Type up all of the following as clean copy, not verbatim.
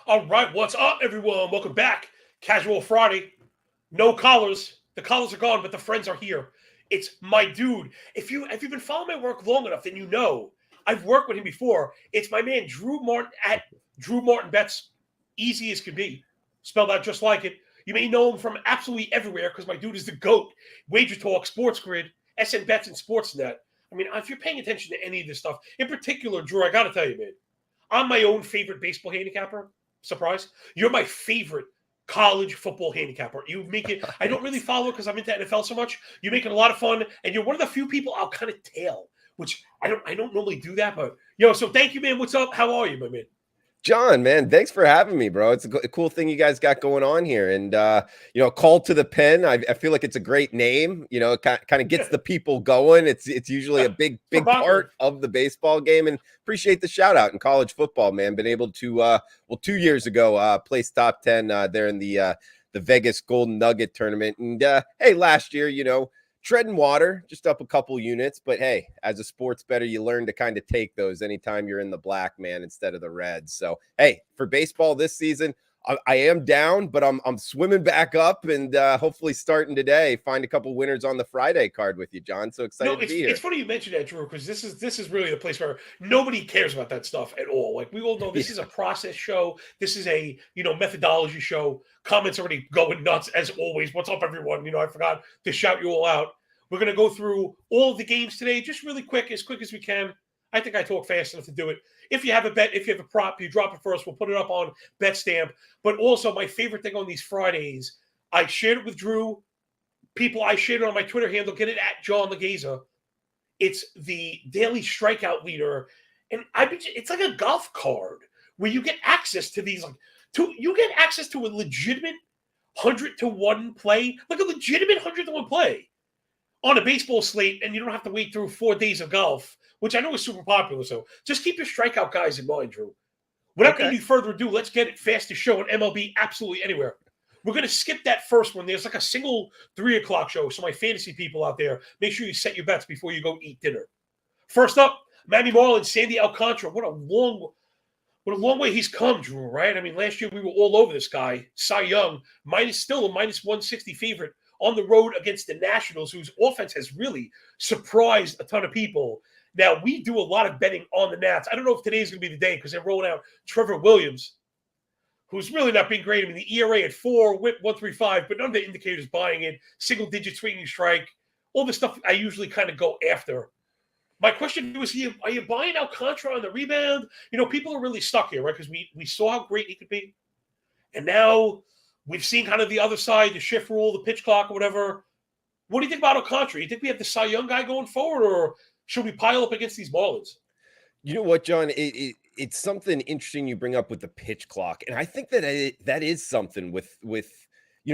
All right, what's up, everyone? Welcome back. Casual Friday. No collars. The collars are gone, but the friends are here. It's my dude. If you've been following my work long enough, then you know I've worked with him before. It's my man Drew Martin at Drew Martin Bets. Easy as can be. Spelled out just like it. You may know him from absolutely everywhere because my dude is the GOAT. Wager Talk, Sports Grid, SN Bets, and Sportsnet. I mean, if you're paying attention to any of this stuff, in particular, Drew, I got to tell you, man, I'm my own favorite baseball handicapper. Surprise. You're my favorite college football handicapper. You make it, I don't really follow it because I'm into NFL so much. You make it a lot of fun, and you're one of the few people I'll kind of tail, which I don't normally do that, but so thank you, man. What's up? How are you, my man? John, man, thanks for having me, bro. It's a cool thing you guys got going on here. And, Call to the Pen, I feel like it's a great name. It kind of gets the people going. It's usually a big part of the baseball game. And appreciate the shout out in college football, man. Been able to, 2 years ago, place top 10 there in the Vegas Golden Nugget tournament. And, hey, last year, treading water, just up a couple units. But hey, as a sports bettor, you learn to kind of take those anytime you're in the black, man, instead of the red. So, hey, for baseball this season, I am down, but I'm swimming back up and hopefully starting today, find a couple winners on the Friday card with you, John. So excited to be here. It's funny you mentioned that, Drew, because this is really the place where nobody cares about that stuff at all. Like we all know this is a process show. This is a methodology show. Comments already going nuts as always. What's up, everyone? I forgot to shout you all out. We're gonna go through all of the games today, just really quick as we can. I think I talk fast enough to do it. If you have a bet, if you have a prop, you drop it first. We'll put it up on BetStamp. But also, my favorite thing on these Fridays, I shared it with Drew. People, I shared it on my Twitter handle. Get it at John Laghezza. It's the daily strikeout leader, and it's like a golf card where you get access to these. You get access to a legitimate 100-to-1 play, like a legitimate 100-to-1 play on a baseball slate, and you don't have to wait through 4 days of golf, which I know is super popular. So just keep your strikeout guys in mind, Drew. Without any further ado, let's get it fastest show on MLB absolutely anywhere. We're going to skip that first one. There's like a single 3 o'clock show. So my fantasy people out there, make sure you set your bets before you go eat dinner. First up, Miami Marlins, Sandy Alcantara. What a long way he's come, Drew, right? I mean, last year we were all over this guy. Cy Young, still a minus 160 favorite on the road against the Nationals, whose offense has really surprised a ton of people. Now, we do a lot of betting on the Nats. I don't know if today's going to be the day because they're rolling out Trevor Williams, who's really not being great. I mean, the ERA at 4, whip 1.35, but none of the indicators buying it. Single-digit swinging strike. All the stuff I usually kind of go after. My question to you is, are you buying Alcantara on the rebound? People are really stuck here, right? Because we saw how great he could be. And now we've seen kind of the other side, the shift rule, the pitch clock, or whatever. What do you think about Alcantara? You think we have the Cy Young guy going forward, or should we pile up against these Marlins? You know what, John? It's something interesting you bring up with the pitch clock. And I think that is something with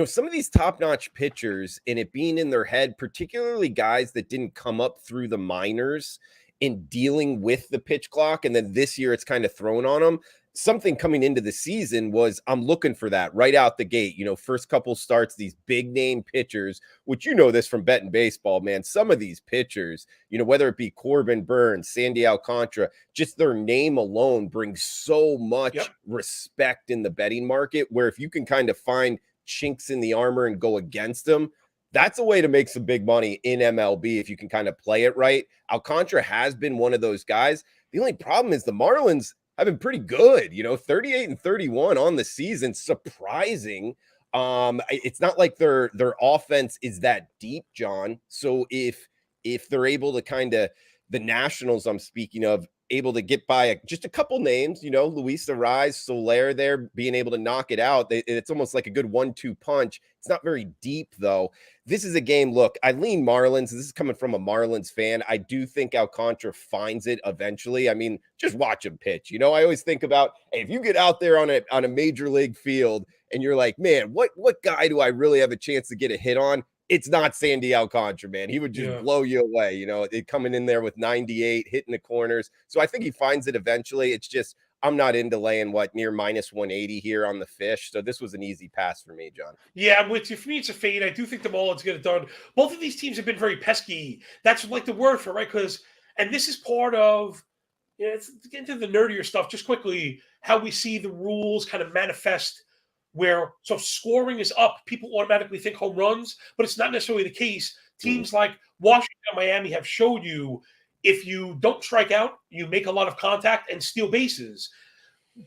some of these top-notch pitchers and it being in their head, particularly guys that didn't come up through the minors in dealing with the pitch clock. And then this year it's kind of thrown on them. Something coming into the season was I'm looking for that right out the gate. First couple starts, these big name pitchers, which this from betting baseball, man. Some of these pitchers, whether it be Corbin Burns, Sandy Alcantara, just their name alone brings so much respect in the betting market, where if you can kind of find chinks in the armor and go against them, that's a way to make some big money in MLB if you can kind of play it right. Alcantara has been one of those guys. The only problem is the Marlins have been pretty good, 38-31 on the season. Surprising. It's not like their offense is that deep, John. So if they're able to kind of, the Nationals I'm speaking of, able to get by just a couple names, Luis Arraez, Soler there, being able to knock it out. It's almost like a good 1-2 punch. It's not very deep, though. This is a game, look, I lean Marlins. This is coming from a Marlins fan. I do think Alcantara finds it eventually. I mean, just watch him pitch. I always think about, hey, if you get out there on a major league field and you're like, man, what guy do I really have a chance to get a hit on? It's not Sandy Alcantara, man. He would just blow you away, coming in there with 98, hitting the corners. So I think he finds it eventually. It's just, I'm not into laying near minus 180 here on the fish. So this was an easy pass for me, John. Yeah, I'm with you. For me, it's a fade. I do think the Marlins get it done. Both of these teams have been very pesky. That's like the word for it, right? And this is part of, let's get into the nerdier stuff just quickly. How we see the rules kind of manifest, where so scoring is up, people automatically think home runs, but it's not necessarily the case. Teams like Washington and Miami have showed you if you don't strike out, you make a lot of contact and steal bases.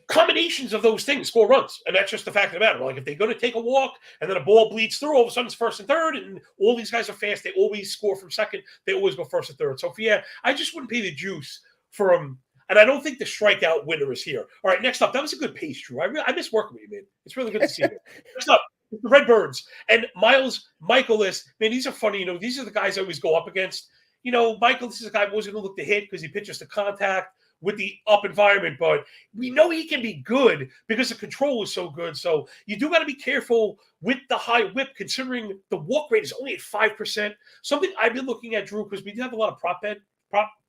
Combinations of those things score runs, and that's just the fact of the matter. Like if they're going to take a walk and then a ball bleeds through, all of a sudden it's first and third, and all these guys are fast. They always score from second. They always go first and third. So yeah, I just wouldn't pay the juice for them. And I don't think the strikeout winner is here. All right, next up, that was a good pace, Drew. I miss working with you, man. It's really good to see you. Next up, the Redbirds and Miles Michaelis. Man, these are funny. You know, these are the guys I always go up against. You know, Michaelis is a guy who was going to look to hit because he pitches to contact with the up environment, but we know he can be good because the control is so good. So you do got to be careful with the high whip, considering the walk rate is only at 5%. Something I've been looking at, Drew, because we do have a lot of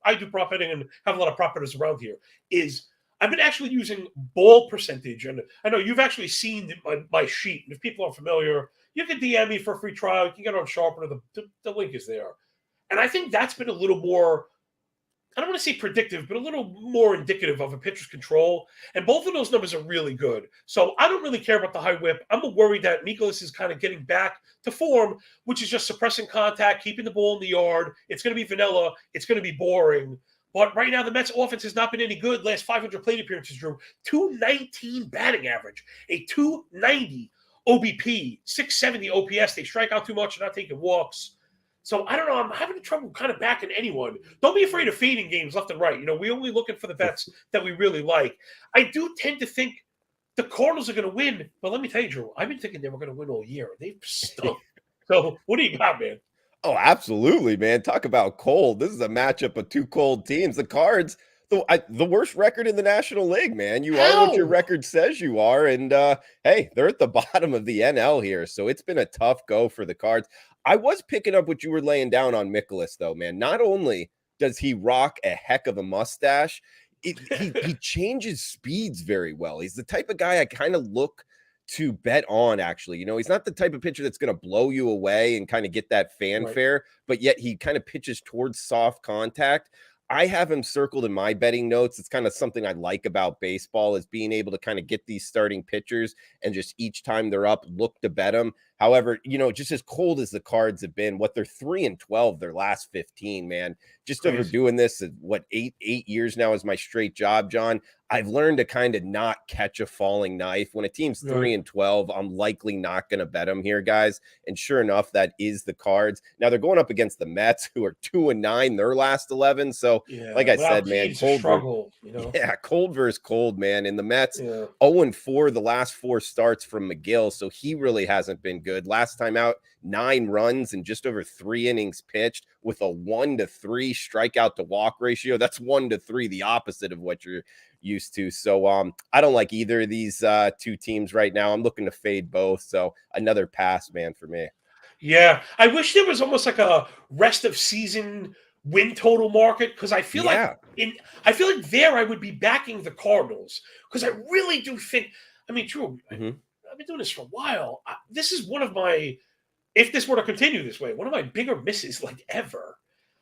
I do prop betting and have a lot of prop bettors around here, is I've been actually using ball percentage. And I know you've actually seen my sheet. And if people aren't familiar, you can DM me for a free trial. You can get on Sharpener. The link is there. And I think that's been a little more, I don't want to say predictive, but a little more indicative of a pitcher's control. And both of those numbers are really good. So I don't really care about the high whip. I'm worried that Nicholas is kind of getting back to form, which is just suppressing contact, keeping the ball in the yard. It's going to be vanilla. It's going to be boring. But right now, the Mets offense has not been any good. Last 500 plate appearances, Drew. 219 batting average, a 290 OBP, 670 OPS. They strike out too much and not taking walks. So I don't know. I'm having trouble kind of backing anyone. Don't be afraid of fading games left and right. You know, we're only looking for the bets that we really like. I do tend to think the Cardinals are going to win. But let me tell you, Drew, I've been thinking they were going to win all year. They've stunk. So what do you got, man? Oh, absolutely, man. Talk about cold. This is a matchup of two cold teams. The Cards, the worst record in the National League, man. You are what your record says you are. And, hey, they're at the bottom of the NL here. So it's been a tough go for the Cards. I was picking up what you were laying down on Mikolas, though, man. Not only does he rock a heck of a mustache, he changes speeds very well. He's the type of guy I kind of look to bet on, actually. You know, he's not the type of pitcher that's going to blow you away and kind of get that fanfare, but yet he kind of pitches towards soft contact. I have him circled in my betting notes. It's kind of something I like about baseball, is being able to kind of get these starting pitchers and just each time they're up, look to bet them. However, you know, just as cold as the Cards have been, what they're 3-12 their last 15, man. Just over doing this, what, eight years now is my straight job, John. I've learned to kind of not catch a falling knife. When a team's 3-12, I'm likely not going to bet them here, guys. And sure enough, that is the Cards. Now they're going up against the Mets, who are 2-9 their last 11. So, like I said, man, cold struggle. You know? Yeah, cold versus cold, man. And the Mets 0-4 the last 4 starts from McGill, so he really hasn't been good. Last time out, 9 runs and just over 3 innings pitched with a 1-3 strikeout to walk ratio. That's 1-3, the opposite of what you're used to. So I don't like either of these two teams right now. I'm looking to fade both. So another pass, man, for me. Yeah, I wish there was almost like a rest of season win total market, because I feel like there I would be backing the Cardinals, because I really do think. I mean, Drew, I've been doing this for a while. This is one of my, if this were to continue this way, one of my bigger misses like ever.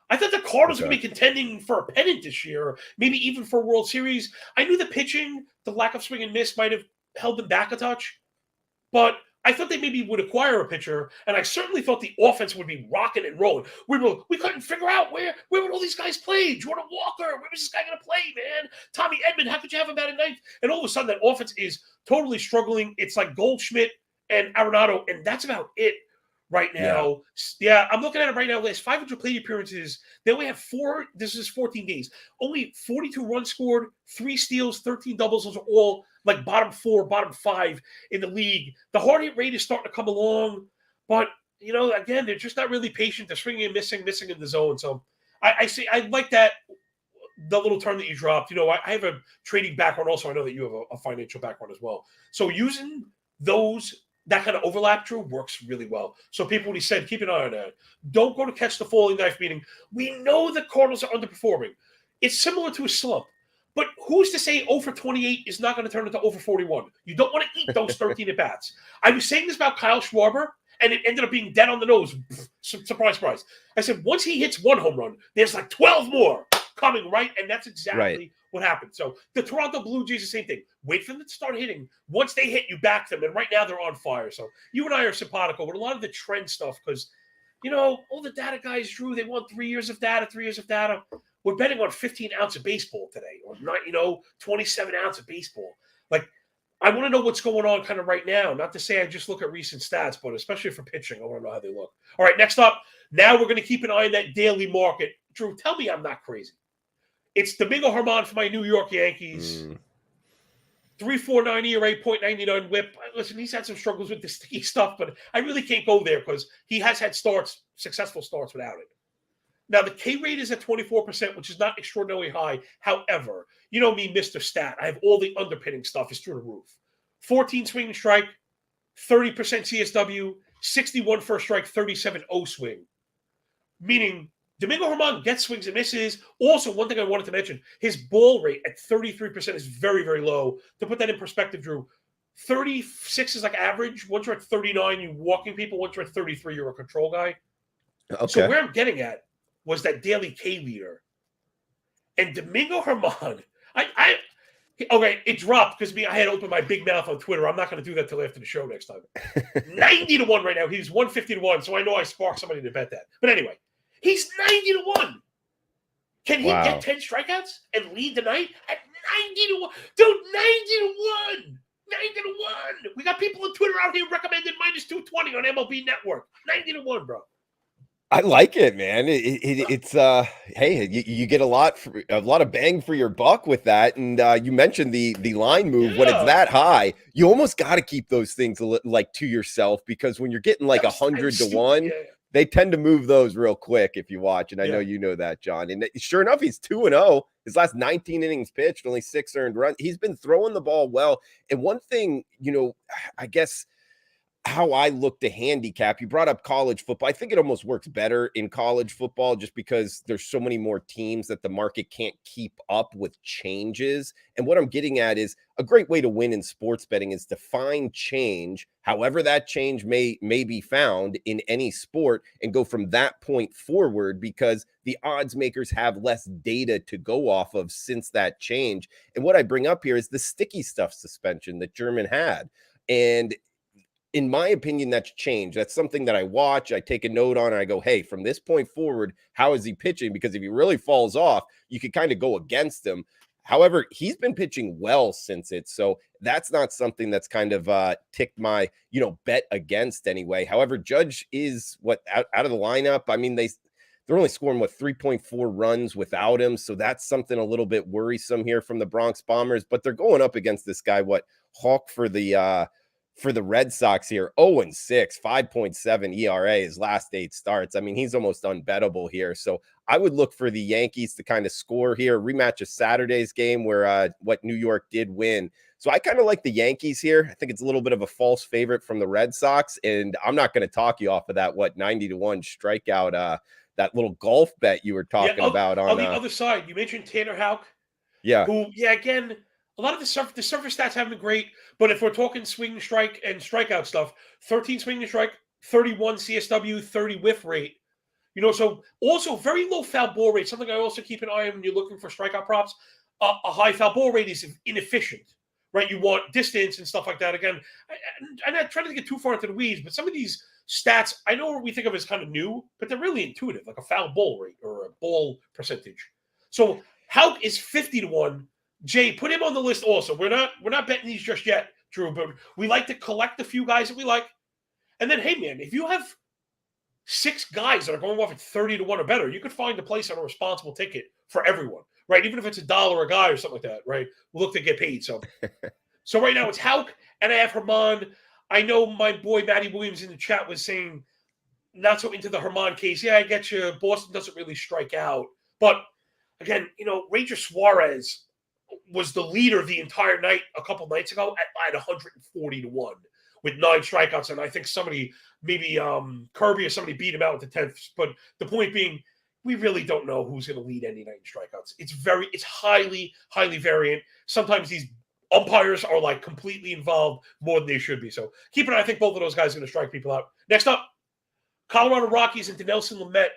I thought the Cardinals would be contending for a pennant this year, maybe even for a World Series. I knew the pitching, the lack of swing and miss might have held them back a touch, but I thought they maybe would acquire a pitcher, and I certainly thought the offense would be rocking and rolling. We couldn't figure out where would all these guys play. Jordan Walker, where was this guy going to play, man? Tommy Edman, how could you have him at a ninth? And all of a sudden, that offense is totally struggling. It's like Goldschmidt and Arenado, and that's about it right now. Yeah, I'm looking at it right now. Last 500 plate appearances, they only have 4. This is 14 days. Only 42 runs scored, 3 steals, 13 doubles. Those are all like bottom 4, bottom 5 in the league. The hard hit rate is starting to come along, but you know, again, they're just not really patient. They're swinging and missing in the zone. So I like that. The little term that you dropped. You know, I have a trading background also. I know that you have a financial background as well. So using that kind of overlap, Drew, works really well. So people, when he said, keep an eye on that. Don't go to catch the falling knife, meaning we know the Cardinals are underperforming. It's similar to a slump. But who's to say 0 for 28 is not going to turn into 0 for 41? You don't want to eat those 13 at-bats. I was saying this about Kyle Schwarber, and it ended up being dead on the nose. Surprise, surprise. I said, once he hits 1 home run, there's like 12 more coming, right? And that's exactly what happened. So the Toronto Blue Jays, the same thing. Wait for them to start hitting. Once they hit, you back them. And right now they're on fire. So you and I are simpatico with a lot of the trend stuff because, all the data guys, Drew, they want 3 years of data, 3 years of data. We're betting on 15 ounce of baseball today or not, 27 ounce of baseball. Like, I want to know what's going on kind of right now. Not to say I just look at recent stats, but especially for pitching, I want to know how they look. All right, next up, now we're going to keep an eye on that daily market. Drew, tell me I'm not crazy. It's Domingo Germán for my New York Yankees. 3.49 ERA, 0.99 whip. Listen, he's had some struggles with the sticky stuff, but I really can't go there because he has had successful starts without it. Now, the K rate is at 24%, which is not extraordinarily high. However, you know me, Mr. Stat. I have all the underpinning stuff. It's through the roof. 14 swing and strike, 30% CSW, 61 first strike, 37 O swing. Meaning, Domingo Germán gets swings and misses. Also, one thing I wanted to mention, his ball rate at 33% is very, very low. To put that in perspective, Drew, 36 is like average. Once you're at 39, you're walking people. Once you're at 33, you're a control guy. Okay. So where I'm getting at was that daily K leader. And Domingo Germán, okay, it dropped because I had opened my big mouth on Twitter. I'm not going to do that till after the show next time. 90-1 right now. He's 150-1, so I know I sparked somebody to bet that. But anyway, he's 90-1. Can he get 10 strikeouts and lead the night at 90-1? Dude, 90-1. 90-1. We got people on Twitter out here recommending -220 on MLB Network. 90-1, bro. I like it, man. It's hey, you get a lot of bang for your buck with that. And you mentioned the line move. When it's that high, you almost got to keep those things like to yourself, because when you're getting like 100-1, they tend to move those real quick if you watch. And I know you know that, John. And sure enough, he's 2-0. His last 19 innings pitched, only 6 earned runs. He's been throwing the ball well. And one thing, I guess how I look to handicap, you brought up college football. I think it almost works better in college football just because there's so many more teams that the market can't keep up with changes. And what I'm getting at is a great way to win in sports betting is to find change, however that change may be found in any sport, and go from that point forward, because the odds makers have less data to go off of since that change. And what I bring up here is the sticky stuff suspension that German had. And in my opinion, that's changed. That's something that I watch, I take a note on, and I go, hey, from this point forward, how is he pitching? Because if he really falls off, you could kind of go against him. However, he's been pitching well since it. So that's not something that's kind of ticked my, bet against anyway. However, Judge is out of the lineup. I mean, they're only scoring 3.4 runs without him. So that's something a little bit worrisome here from the Bronx Bombers. But they're going up against this guy, Hawk for the Red Sox here, 0-6, 5.7 ERA his last 8 starts. I mean, he's almost unbettable here. So I would look for the Yankees to kind of score here, rematch of Saturday's game where New York did win. So I kind of like the Yankees here. I think it's a little bit of a false favorite from the Red Sox, and I'm not going to talk you off of that 90-1 strikeout, that little golf bet you were talking about on the other side. You mentioned Tanner Houck. Yeah. Who, again, a lot of the surface stats haven't been great, but if we're talking swing and strike and strikeout stuff, 13 swing and strike, 31 CSW, 30 whiff rate. So also very low foul ball rate. Something I also keep an eye on when you're looking for strikeout props. A high foul ball rate is inefficient, right? You want distance and stuff like that. Again, I'm not trying to get too far into the weeds, but some of these stats, I know what we think of as kind of new, but they're really intuitive, like a foul ball rate or a ball percentage. So Houck is 50-1. Jay, put him on the list also. We're not betting these just yet, Drew, but we like to collect a few guys that we like. And then, hey, man, if you have 6 guys that are going off at 30-1 or better, you could find a place on a responsible ticket for everyone, right? Even if it's $1 a guy or something like that, right? We'll look to get paid. So right now it's Houck, and I have Germán. I know my boy Matty Williams in the chat was saying not so into the Germán case. Yeah, I get you. Boston doesn't really strike out. But, again, Ranger Suarez was the leader the entire night a couple nights ago at 140-1 with 9 strikeouts. And I think somebody, maybe Kirby or somebody beat him out at the 10th. But the point being, we really don't know who's going to lead any night in strikeouts. It's highly, highly variant. Sometimes these umpires are like completely involved more than they should be. So keep an eye. I think both of those guys are going to strike people out. Next up, Colorado Rockies and Dinelson Lamet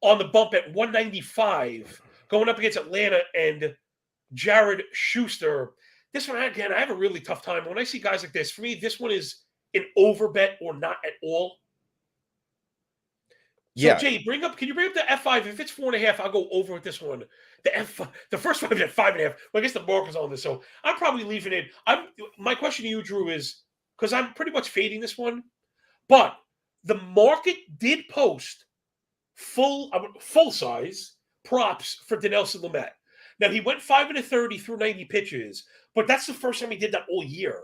on the bump at 195, going up against Atlanta and Jared Schuster. This one, again, I have a really tough time. When I see guys like this, for me, this one is an over bet or not at all. So, Jay, can you bring up the F5? If it's 4.5, I'll go over with this one. The first one is at 5.5. Well, I guess the marker's on this, so I'm probably leaving it. My question to you, Drew, is because I'm pretty much fading this one, but the market did post full size props for Dinelson Lamet. Now he went 5 1/3 through 90 pitches, but that's the first time he did that all year.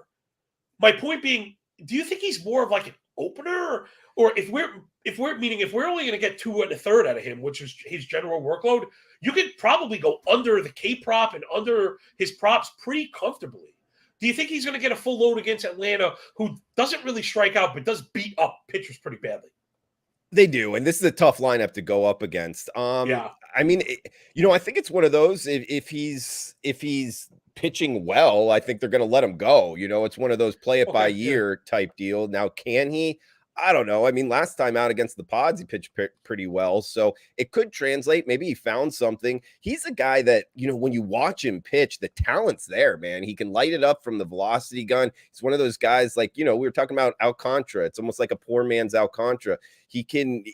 My point being, do you think he's more of like an opener, or if we're only going to get 2 1/3 out of him, which is his general workload, you could probably go under the K prop and under his props pretty comfortably. Do you think he's going to get a full load against Atlanta, who doesn't really strike out but does beat up pitchers pretty badly? They do, and this is a tough lineup to go up against. Yeah. I mean, I think it's one of those. If he's pitching well, I think they're going to let him go. It's one of those play it by year type deal. Now, can he? I don't know. I mean, last time out against the Pods, he pitched pretty well, so it could translate. Maybe he found something. He's a guy that, when you watch him pitch, the talent's there, man. He can light it up from the velocity gun. He's one of those guys like, we were talking about Alcantara. It's almost like a poor man's Alcantara. He can,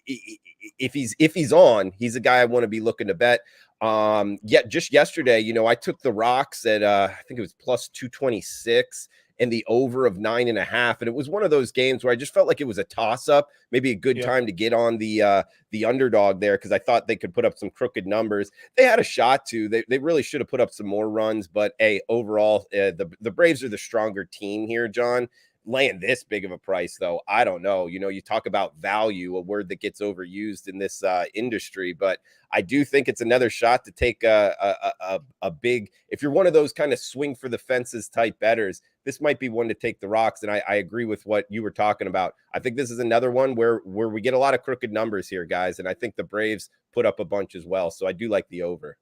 if he's on, he's a guy I want to be looking to bet. Just yesterday, I took the rocks at, I think it was plus 226. And the over of 9.5. And it was one of those games where I just felt like it was a toss-up, maybe a good time to get on the underdog there, because I thought they could put up some crooked numbers. They had a shot to. They really should have put up some more runs. But, hey, overall, the Braves are the stronger team here, John. Laying this big of a price, though, I don't know. You talk about value, a word that gets overused in this industry, but I do think it's another shot to take a big, if you're one of those kind of swing for the fences type bettors, this might be one to take the rocks. And I agree with what you were talking about. I think this is another one where we get a lot of crooked numbers here, guys. And I think the Braves put up a bunch as well. So I do like the over.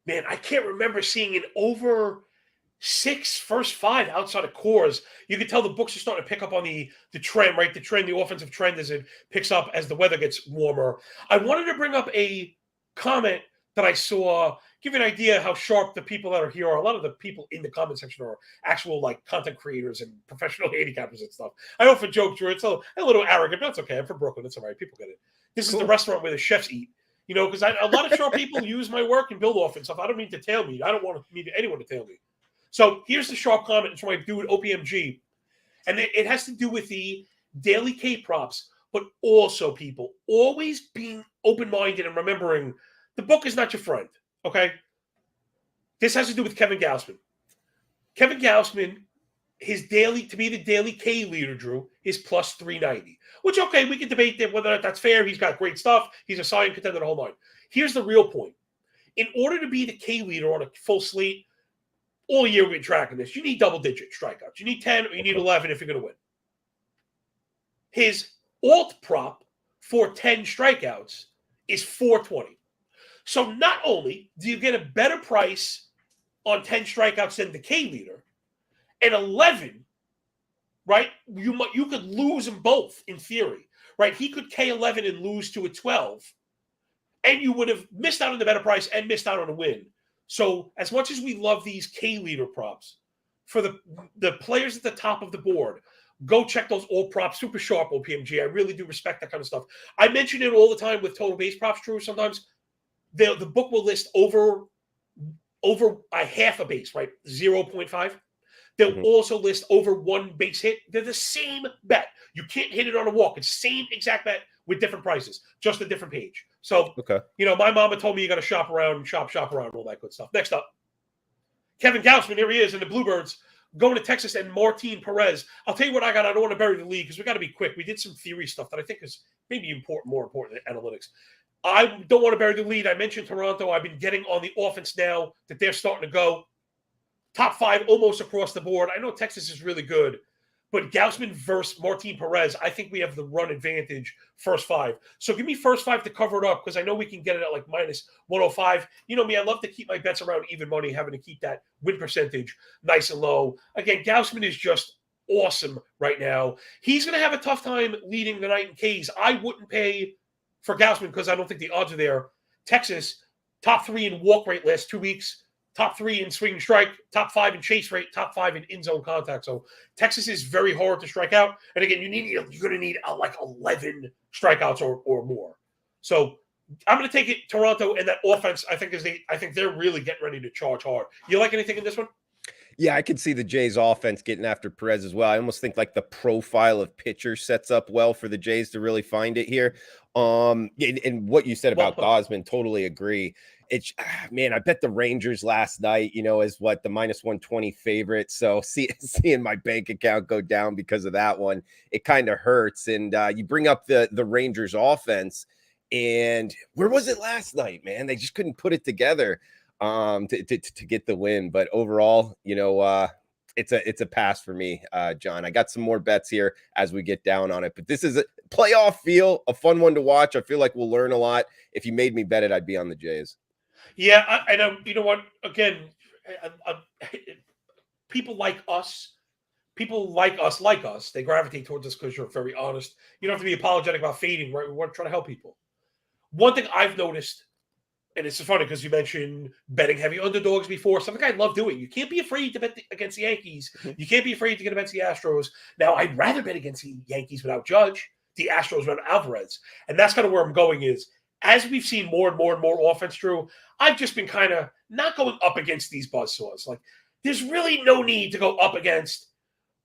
Man, I can't remember seeing an over 6 first 5 outside of cores. You can tell the books are starting to pick up on the trend, right? The offensive trend as it picks up as the weather gets warmer. I wanted to bring up a comment that I saw, give you an idea how sharp the people that are here are. A lot of the people in the comment section are actual like content creators and professional handicappers and stuff. I often joke, Drew, it's a little arrogant, but that's okay. I'm from Brooklyn. It's all right. People get it. This is the restaurant where the chefs eat. Because a lot of sharp people use my work and build off and stuff. I don't mean to tail me. I don't want anyone to tail me. So here's the sharp comment from my dude OPMG. And it has to do with the daily K props, but also people always being open-minded and remembering the book is not your friend, okay? This has to do with Kevin Gausman. Kevin Gausman, to be the daily K leader, Drew, is plus 390, which, okay, we can debate whether or not that's fair. He's got great stuff. He's a Cy Young contender the whole nine. Here's the real point. In order to be the K leader on a full slate, all year we've been tracking this, you need double-digit strikeouts. You need 10 or you need 11 if you're going to win. His alt prop for 10 strikeouts is 420. So not only do you get a better price on 10 strikeouts than the K leader, and 11, right, you could lose them both in theory, right? He could K11 and lose to a 12, and you would have missed out on the better price and missed out on a win. So as much as we love these K leader props, for the players at the top of the board, go check those old props, super sharp OPMG. I really do respect that kind of stuff. I mention it all the time with total base props, Drew. Sometimes the book will list over a half a base, right? 0.5. They'll also list over 1 base hit. They're the same bet. You can't hit it on a walk. It's the same exact bet with different prices, just a different page. So, my mama told me you got to shop around, all that good stuff. Next up, Kevin Gausman, here he is in the Bluebirds, going to Texas, and Martin Perez. I'll tell you what I got. I don't want to bury the lead because we got to be quick. We did some theory stuff that I think is maybe more important than analytics. I don't want to bury the lead. I mentioned Toronto. I've been getting on the offense now that they're starting to go. Top 5 almost across the board. I know Texas is really good, but Gausman versus Martin Perez, I think we have the run advantage first 5. So give me first 5 to cover it up because I know we can get it at like minus 105. You know me, I love to keep my bets around even money, having to keep that win percentage nice and low. Again, Gausman is just awesome right now. He's going to have a tough time leading the night in Ks. I wouldn't pay for Gausman because I don't think the odds are there. Texas, top 3 in walk rate last 2 weeks. top 3 in swing and strike, top 5 in chase rate, top 5 in zone contact. So Texas is very hard to strike out. And again, you're going to need like 11 strikeouts or more. So I'm going to take it Toronto, and that offense I think they're really getting ready to charge hard. You like anything in this one? Yeah, I can see the Jays offense getting after Perez as well. I almost think like the profile of pitcher sets up well for the Jays to really find it here. And what you said about Gosman, totally agree. It's man, I bet the Rangers last night, as what the -120 favorite. So seeing my bank account go down because of that one, it kind of hurts. And you bring up the Rangers offense, and where was it last night, man? They just couldn't put it together to get the win. But overall, it's a pass for me, John. I got some more bets here as we get down on it, but this is a playoff feel, a fun one to watch. I feel like we'll learn a lot. If you made me bet it, I'd be on the Jays. Yeah, you know what? Again, people like us, they gravitate towards us because you're very honest. You don't have to be apologetic about fading, right? We want to try to help people. One thing I've noticed, and it's so funny because you mentioned betting heavy underdogs before. Something I love doing. You can't be afraid to bet against the Yankees. You can't be afraid to get against the Astros. Now, I'd rather bet against the Yankees without Judge, the Astros without Alvarez. And that's kind of where I'm going is, as we've seen more and more and more offense, Drew, I've just been kind of not going up against these buzzsaws. Like, there's really no need to go up against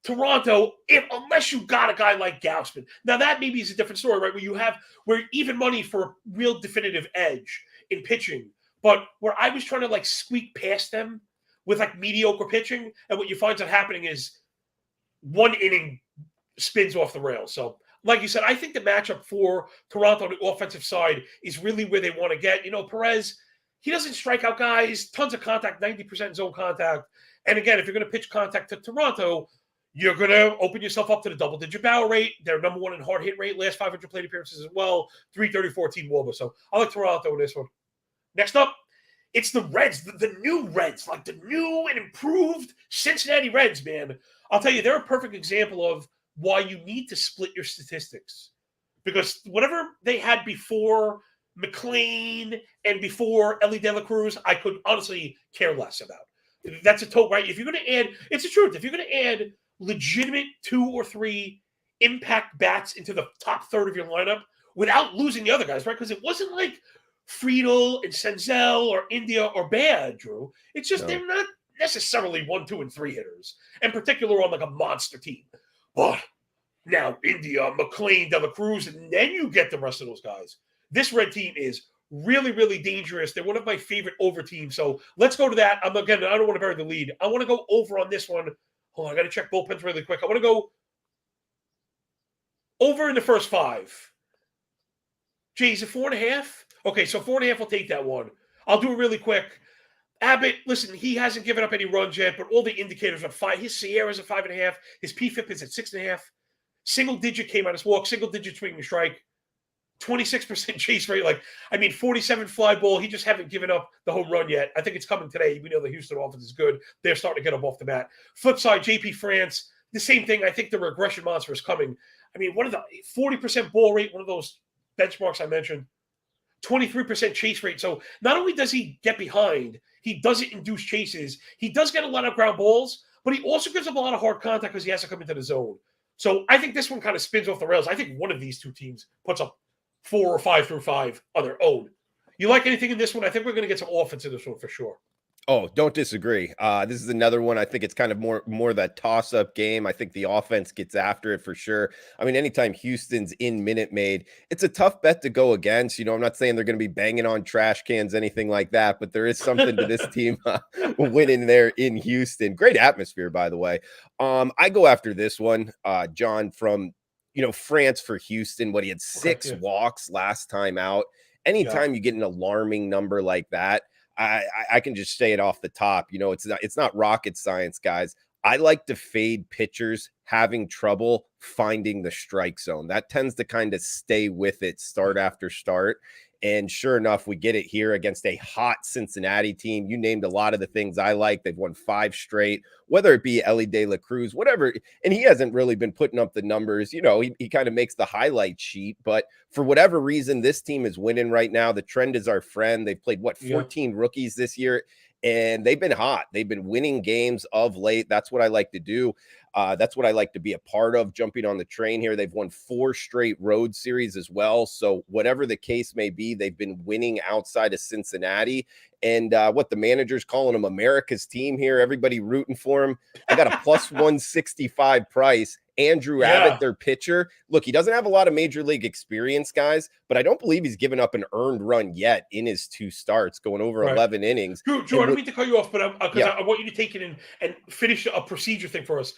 Toronto unless you got a guy like Gausman. Now, that maybe is a different story, right? Where even money for a real definitive edge in pitching, but where I was trying to like squeak past them with like mediocre pitching, and what you find out happening is one inning spins off the rails. So, like you said, I think the matchup for Toronto on the offensive side is really where they want to get. Perez, he doesn't strike out guys, tons of contact, 90% zone contact. And again, if you're going to pitch contact to Toronto, you're going to open yourself up to the double-digit barrel rate. They're number 1 in hard hit rate, last 500 plate appearances as well, 330-14 WOBA. So I like Toronto in this one. Next up, it's the Reds, the new Reds, like the new and improved Cincinnati Reds, man. I'll tell you, they're a perfect example of why you need to split your statistics. Because whatever they had before McLean and before Ellie De La Cruz, I could honestly care less about. That's a total, right? If you're going to add, it's the truth. If you're going to add legitimate 2 or 3 impact bats into the top third of your lineup without losing the other guys, right? Because it wasn't like Friedel and Senzel or India or bad, Drew. It's just they're not necessarily 1, 2, and 3 hitters, in particular on like a monster team. But now India, McLean, De La Cruz, and then you get the rest of those guys. This Red team is really, really dangerous. They're one of my favorite over teams. So let's go to that. I don't want to bury the lead. I want to go over on this one. Hold on, I got to check bullpens really quick. I want to go over in the first 5. Jay, is it 4.5? Okay, so 4.5, I'll take that one. I'll do it really quick. Abbott, listen, he hasn't given up any runs yet, but all the indicators are 5. His Sierra's at 5.5. His PFIP is at 6.5. Single digit came out his walk, single digit swing and strike, 26% chase rate. 47 fly ball. He just haven't given up the home run yet. I think it's coming today. We know the Houston offense is good. They're starting to get up off the bat. Flip side, JP France, the same thing. I think the regression monster is coming. One of the 40% ball rate, one of those benchmarks I mentioned, 23% chase rate. So not only does he get behind, he doesn't induce chases. He does get a lot of ground balls, but he also gives up a lot of hard contact because he has to come into the zone. So I think this one kind of spins off the rails. I think one of these two teams puts up 4 or 5 through 5 on their own. You like anything in this one? I think we're going to get some offense in this one for sure. Oh, don't disagree. This is another one. I think it's kind of more that toss-up game. I think the offense gets after it for sure. Anytime Houston's in Minute Maid, it's a tough bet to go against. I'm not saying they're going to be banging on trash cans, anything like that, but there is something to this team winning there in Houston. Great atmosphere, by the way. I go after this one, John, from France for Houston. He had 6 walks last time out. Anytime you get an alarming number like that, I can just say it off the top. It's not rocket science, guys. I like to fade pitchers having trouble finding the strike zone. That tends to kind of stay with it start after start. And sure enough, we get it here against a hot Cincinnati team. You named a lot of the things I like. They've won 5 straight, whether it be Ellie De La Cruz, whatever. And he hasn't really been putting up the numbers. He kind of makes the highlight sheet. But for whatever reason, this team is winning right now. The trend is our friend. They've played, 14 rookies this year. and they've been hot. They've been winning games of late. That's what I like to do. That's what I like to be a part of, jumping on the train here. They've won 4 straight road series as well. So whatever the case may be, they've been winning outside of Cincinnati. And what the manager's calling them America's team here, everybody rooting for him. I got a plus 165 price. Andrew Abbott, their pitcher. Look, he doesn't have a lot of major league experience, guys, but I don't believe he's given up an earned run yet in his 2 starts, going over 11 innings. Drew, I don't mean to cut you off, but I want you to take it and finish a procedure thing for us.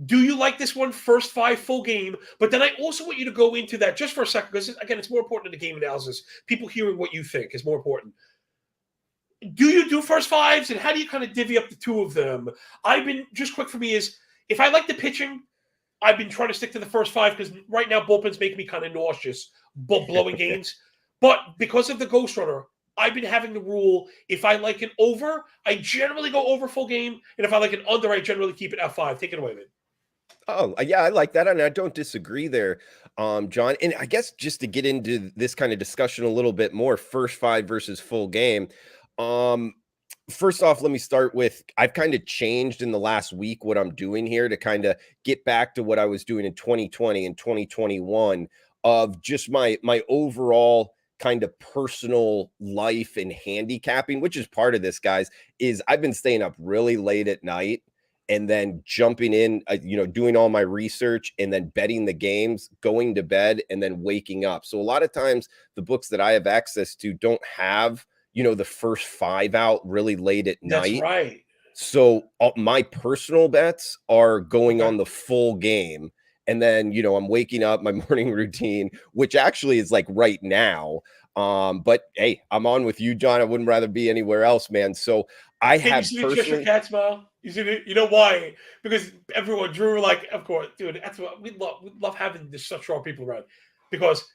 Do you like this one first 5 full game? But then I also want you to go into that just for a second, because again, it's more important in the game analysis. People hearing what you think is more important. Do you do first 5s, and how do you kind of divvy up the 2 of them? I've been just quick for me is if I like the pitching, I've been trying to stick to the first 5 because right now bullpens make me kind of nauseous, blowing games. But because of the ghost runner, I've been having the rule, if I like an over, I generally go over full game. And if I like an under, I generally keep it F5. Take it away, man. Oh, yeah, I like that. And I don't disagree there, John. And I guess just to get into this kind of discussion a little bit more, first 5 versus full game. First off, let me start with, I've kind of changed in the last week what I'm doing here to kind of get back to what I was doing in 2020 and 2021 of just my overall kind of personal life and handicapping, which is part of this, guys, is I've been staying up really late at night and then jumping in, doing all my research and then betting the games, going to bed, and then waking up. So a lot of times the books that I have access to don't have, the first 5 out really late at night. That's right. So my personal bets are going on the full game. And then, I'm waking up, my morning routine, which actually is like right now. But hey, I'm on with you, John. I wouldn't rather be anywhere else, man. So I Can have you see the Cheshire Cat smile? You see it? You know why? Because everyone, Drew, like, of course, dude, that's what we love having this such sharp people around. Because,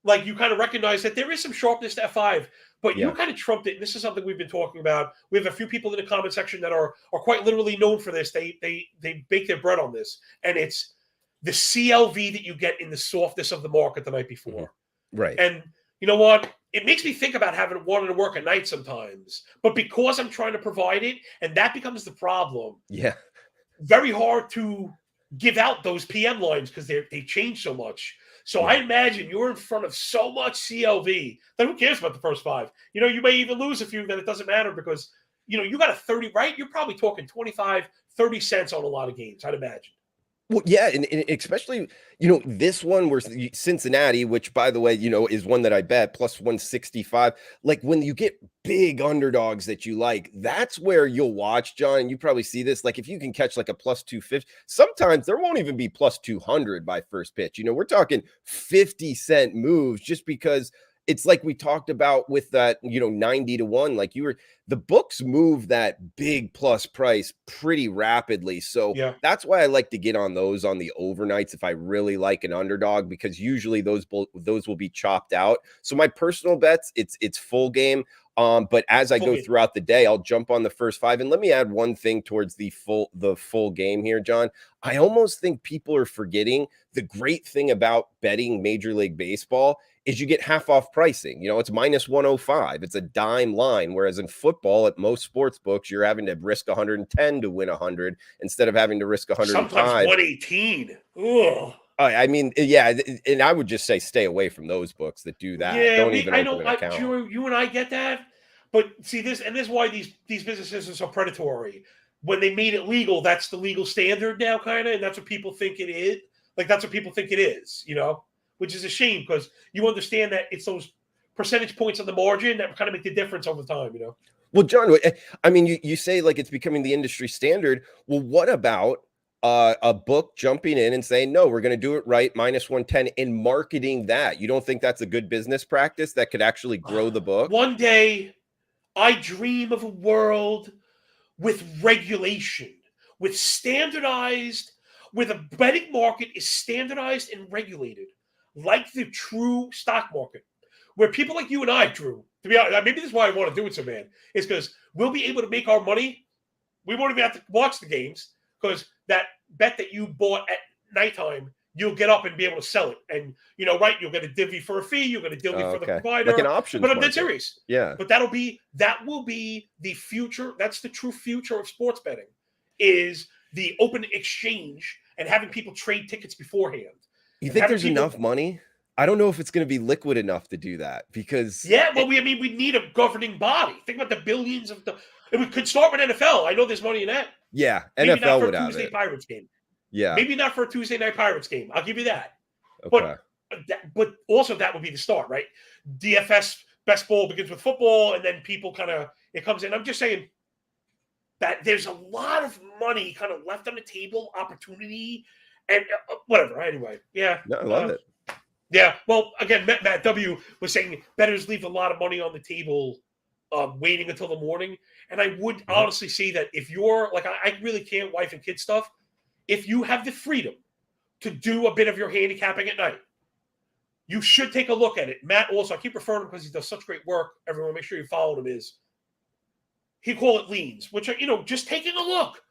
like you kind of recognize that there is some sharpness to F5, but you kind of trumped it. And this is something we've been talking about. We have a few people in the comment section that are quite literally known for this. They bake their bread on this, and it's the CLV that you get in the softness of the market the night before. Right. And you know what? It makes me think about wanting to work at night sometimes. But because I'm trying to provide it, and that becomes the problem. Yeah. Very hard to give out those PM lines because they change so much. So I imagine you're in front of so much CLV that who cares about the first 5? You may even lose a few, then it doesn't matter because, you got a 30, right? You're probably talking 25, 30 cents on a lot of games, I'd imagine. Well, yeah, and especially, this one where Cincinnati, which, by the way, is one that I bet, plus 165. Like, when you get big underdogs that you like, that's where you'll watch, John, and you probably see this. Like, if you can catch like a plus 250, sometimes there won't even be plus 200 by first pitch. We're talking 50-cent moves just because it's like we talked about with that, 90 to 1, like the books move that big plus price pretty rapidly. So that's why I like to get on those on the overnights if I really like an underdog, because usually those will be chopped out. So my personal bets, it's full game. But as I go throughout the day, I'll jump on the first 5. And let me add one thing towards the full game here, John. I almost think people are forgetting the great thing about betting Major League Baseball is you get half off pricing. It's minus 105. It's a dime line. Whereas in football, at most sports books, you're having to risk 110 to win 100 instead of having to risk 105. Sometimes 118. Ugh. I mean, yeah, and I would just say stay away from those books that do that. Yeah, Don't even open an account. You and I get that, but see this, and this is why these businesses are so predatory. When they made it legal, that's the legal standard now, kind of, and that's what people think it is. Like that's what people think it is, which is a shame because you understand that it's those percentage points on the margin that kind of make the difference over time, Well, John, I mean, you say like it's becoming the industry standard. Well, what about a book jumping in and saying, no, we're going to do it right, minus 110, and marketing that? You don't think that's a good business practice that could actually grow the book? One day, I dream of a world with regulation, with standardized, where the betting market is standardized and regulated, like the true stock market, where people like you and I, Drew, to be honest, maybe this is why I want to do it so bad, is because we'll be able to make our money. We won't even have to watch the games because that bet that you bought at nighttime you'll get up and be able to sell it. And, right, you'll get a divvy for a fee, you'll get a divvy for the provider. Like an options But I'm market. dead serious. Yeah. But that will be the future. That's the true future of sports betting, is the open exchange and having people trade tickets beforehand. You think there's enough money? I don't know if it's going to be liquid enough to do that, because we need a governing body. Think about the billions of it could start with NFL. I know there's money in that. Yeah, Maybe NFL not for would a have Tuesday it. Pirates game. Yeah, maybe not for a Tuesday night Pirates game. I'll give you that. Okay. But also that would be the start, right? DFS best ball begins with football, and then people it comes in. I'm just saying that there's a lot of money kind of left on the table, opportunity, and whatever. Anyway, yeah. No, I love it. Yeah. Well, again, Matt W was saying bettors leave a lot of money on the table, waiting until the morning. And I would honestly say that if you're like, I really can't wife and kid stuff. If you have the freedom to do a bit of your handicapping at night, you should take a look at it. Matt also, I keep referring to him because he does such great work. Everyone, make sure you follow him. He call it leans, which are, just taking a look,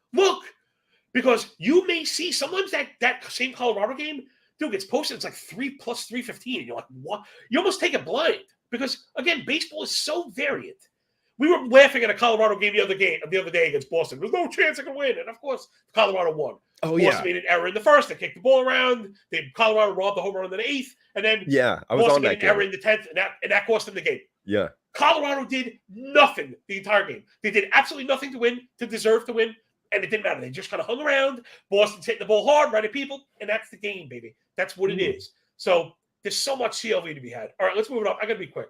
because you may see sometimes that same Colorado game, dude, gets posted. It's like 3 plus 315. And you're like, what? You almost take it blind because, again, baseball is so variant. We were laughing at a Colorado game the other day against Boston. There's no chance it can win. And, of course, Colorado won. Oh, Boston made an error in the first. They kicked the ball around. Colorado robbed the home run in the 8th. And then I was Boston on that made an game. error in the 10th, and that cost them the game. Yeah. Colorado did nothing the entire game. They did absolutely nothing to win, to deserve to win, and it didn't matter. They just kind of hung around. Boston's hitting the ball hard, right at people, and that's the game, baby. That's what it is. So there's so much CLV to be had. All right, let's move it up. I got to be quick.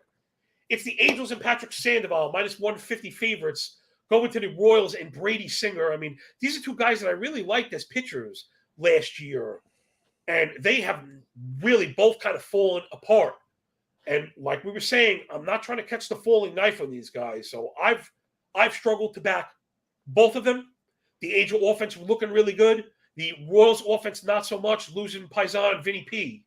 It's the Angels and Patrick Sandoval, minus 150 favorites, going to the Royals and Brady Singer. I mean, these are two guys that I really liked as pitchers last year, and they have really both kind of fallen apart. And like we were saying, I'm not trying to catch the falling knife on these guys. So I've struggled to back both of them. The Angel offense looking really good. The Royals offense not so much, losing Paisan and Vinny P.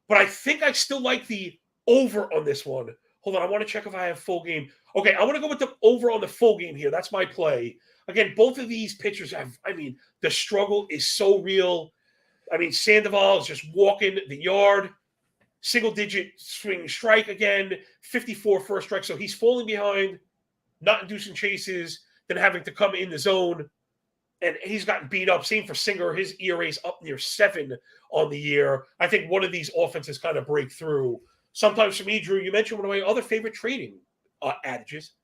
But I think I still like the over on this one. Hold on, I want to check if I have full game. Okay, I want to go with the over on the full game here. That's my play. Again, both of these pitchers the struggle is so real. Sandoval is just walking the yard. Single-digit swing strike again, 54 first strike. So he's falling behind, not inducing chases, then having to come in the zone. And he's gotten beat up. Same for Singer. His ERA's up near 7 on the year. I think one of these offenses kind of break through. Sometimes for me, Drew, you mentioned one of my other favorite trading adages.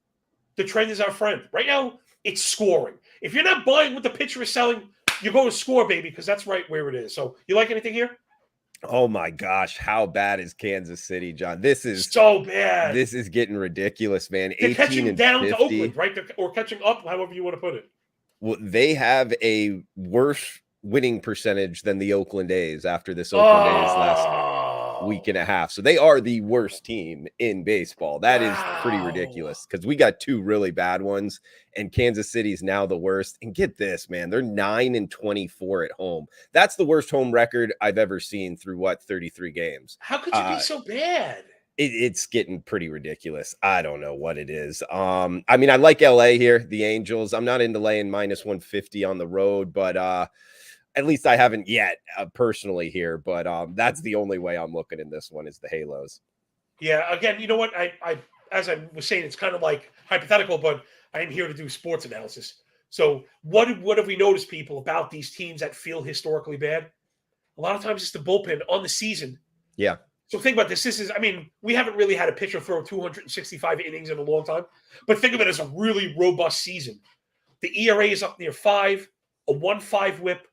The trend is our friend. Right now, it's scoring. If you're not buying what the pitcher is selling, you're going to score, baby, because that's right where it is. So you like anything here? Oh my gosh, how bad is Kansas City, John? This is so bad. This is getting ridiculous, man. They're catching and down 50. to Oakland, right? Or catching up, however you want to put it. Well, they have a worse winning percentage than the Oakland A's after this Oakland A's last week and a half. So they are the worst team in baseball. That is pretty ridiculous because we got two really bad ones, and Kansas City's now the worst. And get this, man, they're 9-24 at home. That's the worst home record I've ever seen through 33 games. How could you be so bad? It's getting pretty ridiculous. I don't know what it is. I like LA here, the Angels. I'm not into laying minus 150 on the road, but at least I haven't yet personally here. But that's the only way I'm looking in this one is the Halos. Yeah, again, you know what? I as I was saying, it's kind of like hypothetical, but I am here to do sports analysis. So what have we noticed, people, about these teams that feel historically bad? A lot of times it's the bullpen on the season. Yeah. So think about this. We haven't really had a pitcher throw 265 innings in a long time, but think of it as a really robust season. The ERA is up near 5, a 1.5 whip,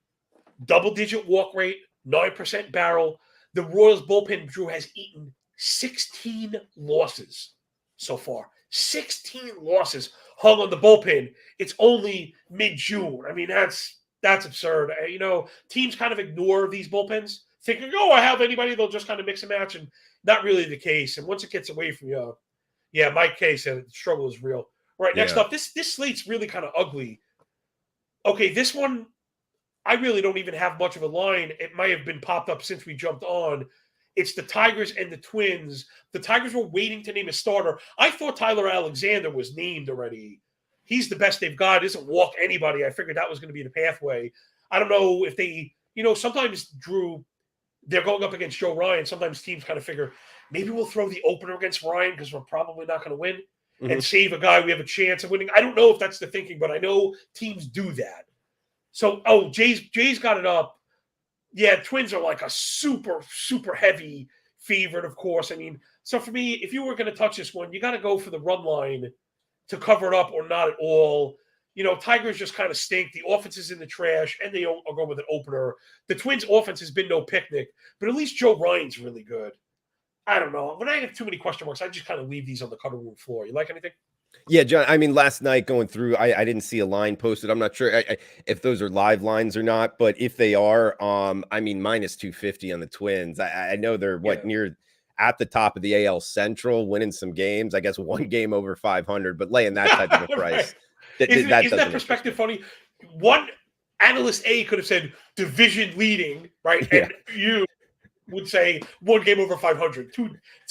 double-digit walk rate, 9% barrel. The Royals bullpen, Drew, has eaten 16 losses so far. 16 losses hung on the bullpen. It's only mid-June. That's absurd. Teams kind of ignore these bullpens, thinking, I have anybody, they'll just kind of mix and match, and not really the case. And once it gets away from you, my case, the struggle is real. All right, next up, this slate's really kind of ugly. Okay, this one, I really don't even have much of a line. It might have been popped up since we jumped on. It's the Tigers and the Twins. The Tigers were waiting to name a starter. I thought Tyler Alexander was named already. He's the best they've got. He doesn't walk anybody. I figured that was going to be the pathway. I don't know if they sometimes, Drew, they're going up against Joe Ryan. Sometimes teams kind of figure, maybe we'll throw the opener against Ryan because we're probably not going to win and save a guy we have a chance of winning. I don't know if that's the thinking, but I know teams do that. So, Jay's got it up. Yeah, Twins are like a super, super heavy favorite, of course. I mean, so for me, if you were going to touch this one, you got to go for the run line to cover it up or not at all. Tigers just kind of stink. The offense is in the trash, and they are going with an opener. The Twins' offense has been no picnic, but at least Joe Ryan's really good. I don't know. When I have too many question marks, I just kind of leave these on the cutting room floor. You like anything? Yeah, John, I mean, last night going through, I didn't see a line posted. I'm not sure if those are live lines or not, but if they are, I mean, minus 250 on the Twins. I know they're near at the top of the AL Central, winning some games. I guess one game over 500, but laying that type of a price. Right. Isn't that perspective funny? One analyst A could have said division leading, right? Yeah. And you would say one game over 500.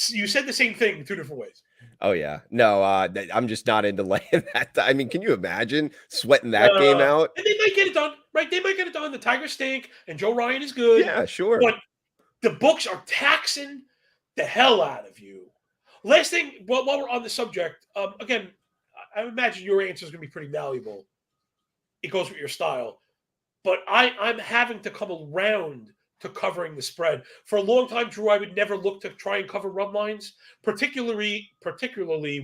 You said the same thing in two different ways. Oh, yeah. No, I'm just not into laying that. I mean, can you imagine sweating that game out? And they might get it done, right? They might get it done. The Tigers stink, and Joe Ryan is good. Yeah, sure. But the books are taxing the hell out of you. Last thing, while we're on the subject, again, I imagine your answer is going to be pretty malleable. It goes with your style. But I'm having to come around to covering the spread. For a long time, Drew, I would never look to try and cover run lines, particularly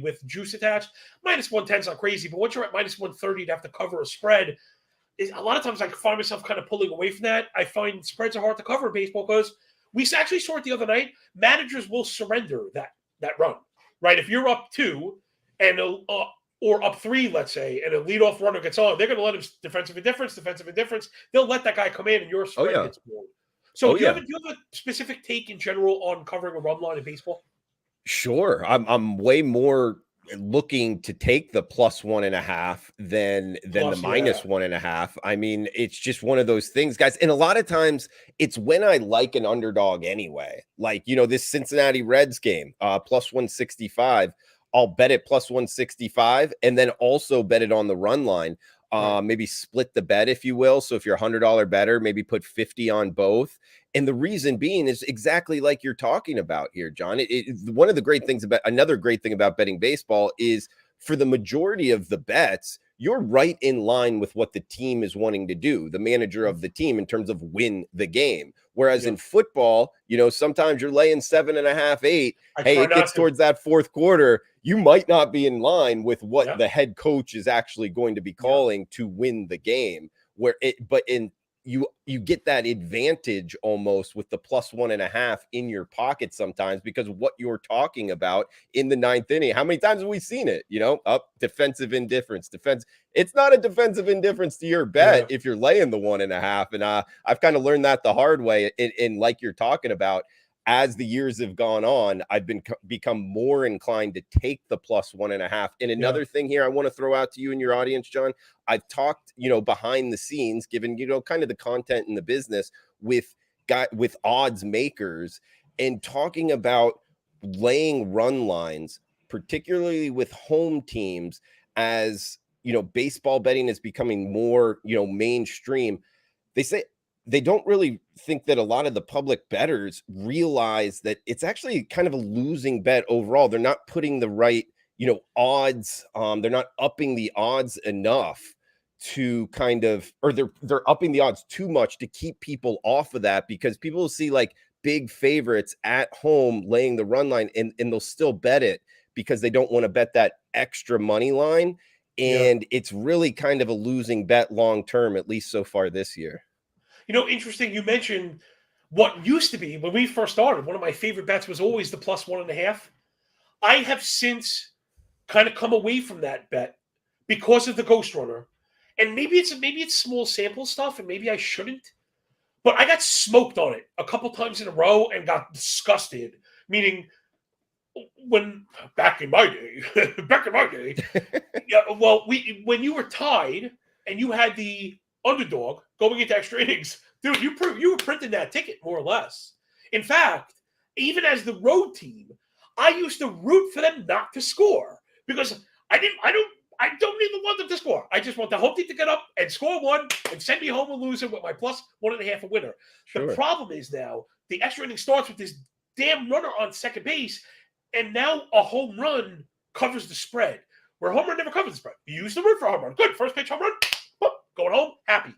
with juice attached. Minus 110 is not crazy, but once you're at minus 130 to have to cover a spread, a lot of times I find myself kind of pulling away from that. I find spreads are hard to cover in baseball because we actually saw it the other night. Managers will surrender that run, right? If you're up 2 and or up 3, let's say, and a leadoff runner gets on, they're going to let him defensive indifference. They'll let that guy come in and your spread gets blown. So do you have a specific take in general on covering a run line in baseball? Sure. I'm way more looking to take the plus 1.5 than the minus 1.5. I mean, it's just one of those things, guys. And a lot of times it's when I like an underdog anyway. Like, this Cincinnati Reds game, plus 165. I'll bet it plus 165 and then also bet it on the run line. Maybe split the bet, if you will. So if you're $100 better, maybe put 50 on both. And the reason being is exactly like you're talking about here, John. One of the great things another great thing about betting baseball is for the majority of the bets, you're right in line with what the team is wanting to do, the manager of the team, in terms of win the game. Whereas in football, sometimes you're laying 7.5, 8. Hey, it gets towards that fourth quarter. You might not be in line with what the head coach is actually going to be calling to win the game. You get that advantage almost with the plus 1.5 in your pocket sometimes because of what you're talking about in the 9th inning. How many times have we seen it? Defensive indifference. It's not a defensive indifference to your bet if you're laying the 1.5. And I've kind of learned that the hard way. And like you're talking about, as the years have gone on, I've become more inclined to take the plus 1.5. And another thing here I want to throw out to you and your audience, John, I've talked, behind the scenes, given, kind of the content in the business with odds makers and talking about laying run lines, particularly with home teams, as, baseball betting is becoming more, mainstream. They say they don't really think that a lot of the public bettors realize that it's actually kind of a losing bet overall. They're not putting the right, odds. They're not upping the odds enough to kind of, or they're upping the odds too much to keep people off of that, because people will see like big favorites at home laying the run line and they'll still bet it because they don't want to bet that extra money line. And it's really kind of a losing bet long term, at least so far this year. Interesting. You mentioned what used to be when we first started. One of my favorite bets was always the plus 1.5. I have since kind of come away from that bet because of the Ghost Runner, and maybe it's small sample stuff, and maybe I shouldn't. But I got smoked on it a couple times in a row and got disgusted. Meaning, back in my day, when you were tied and you had the underdog going into extra innings, dude, you were printing that ticket more or less. In fact, even as the road team, I used to root for them not to score because I I don't even want them to score. I just want the home team to get up and score one and send me home a loser with my plus 1.5 a winner. Sure. The problem is now the extra inning starts with this damn runner on second base, and now a home run covers the spread. Where a home run never covers the spread. You use the root for a home run. Good. First pitch home run. Boom, going home. Happy.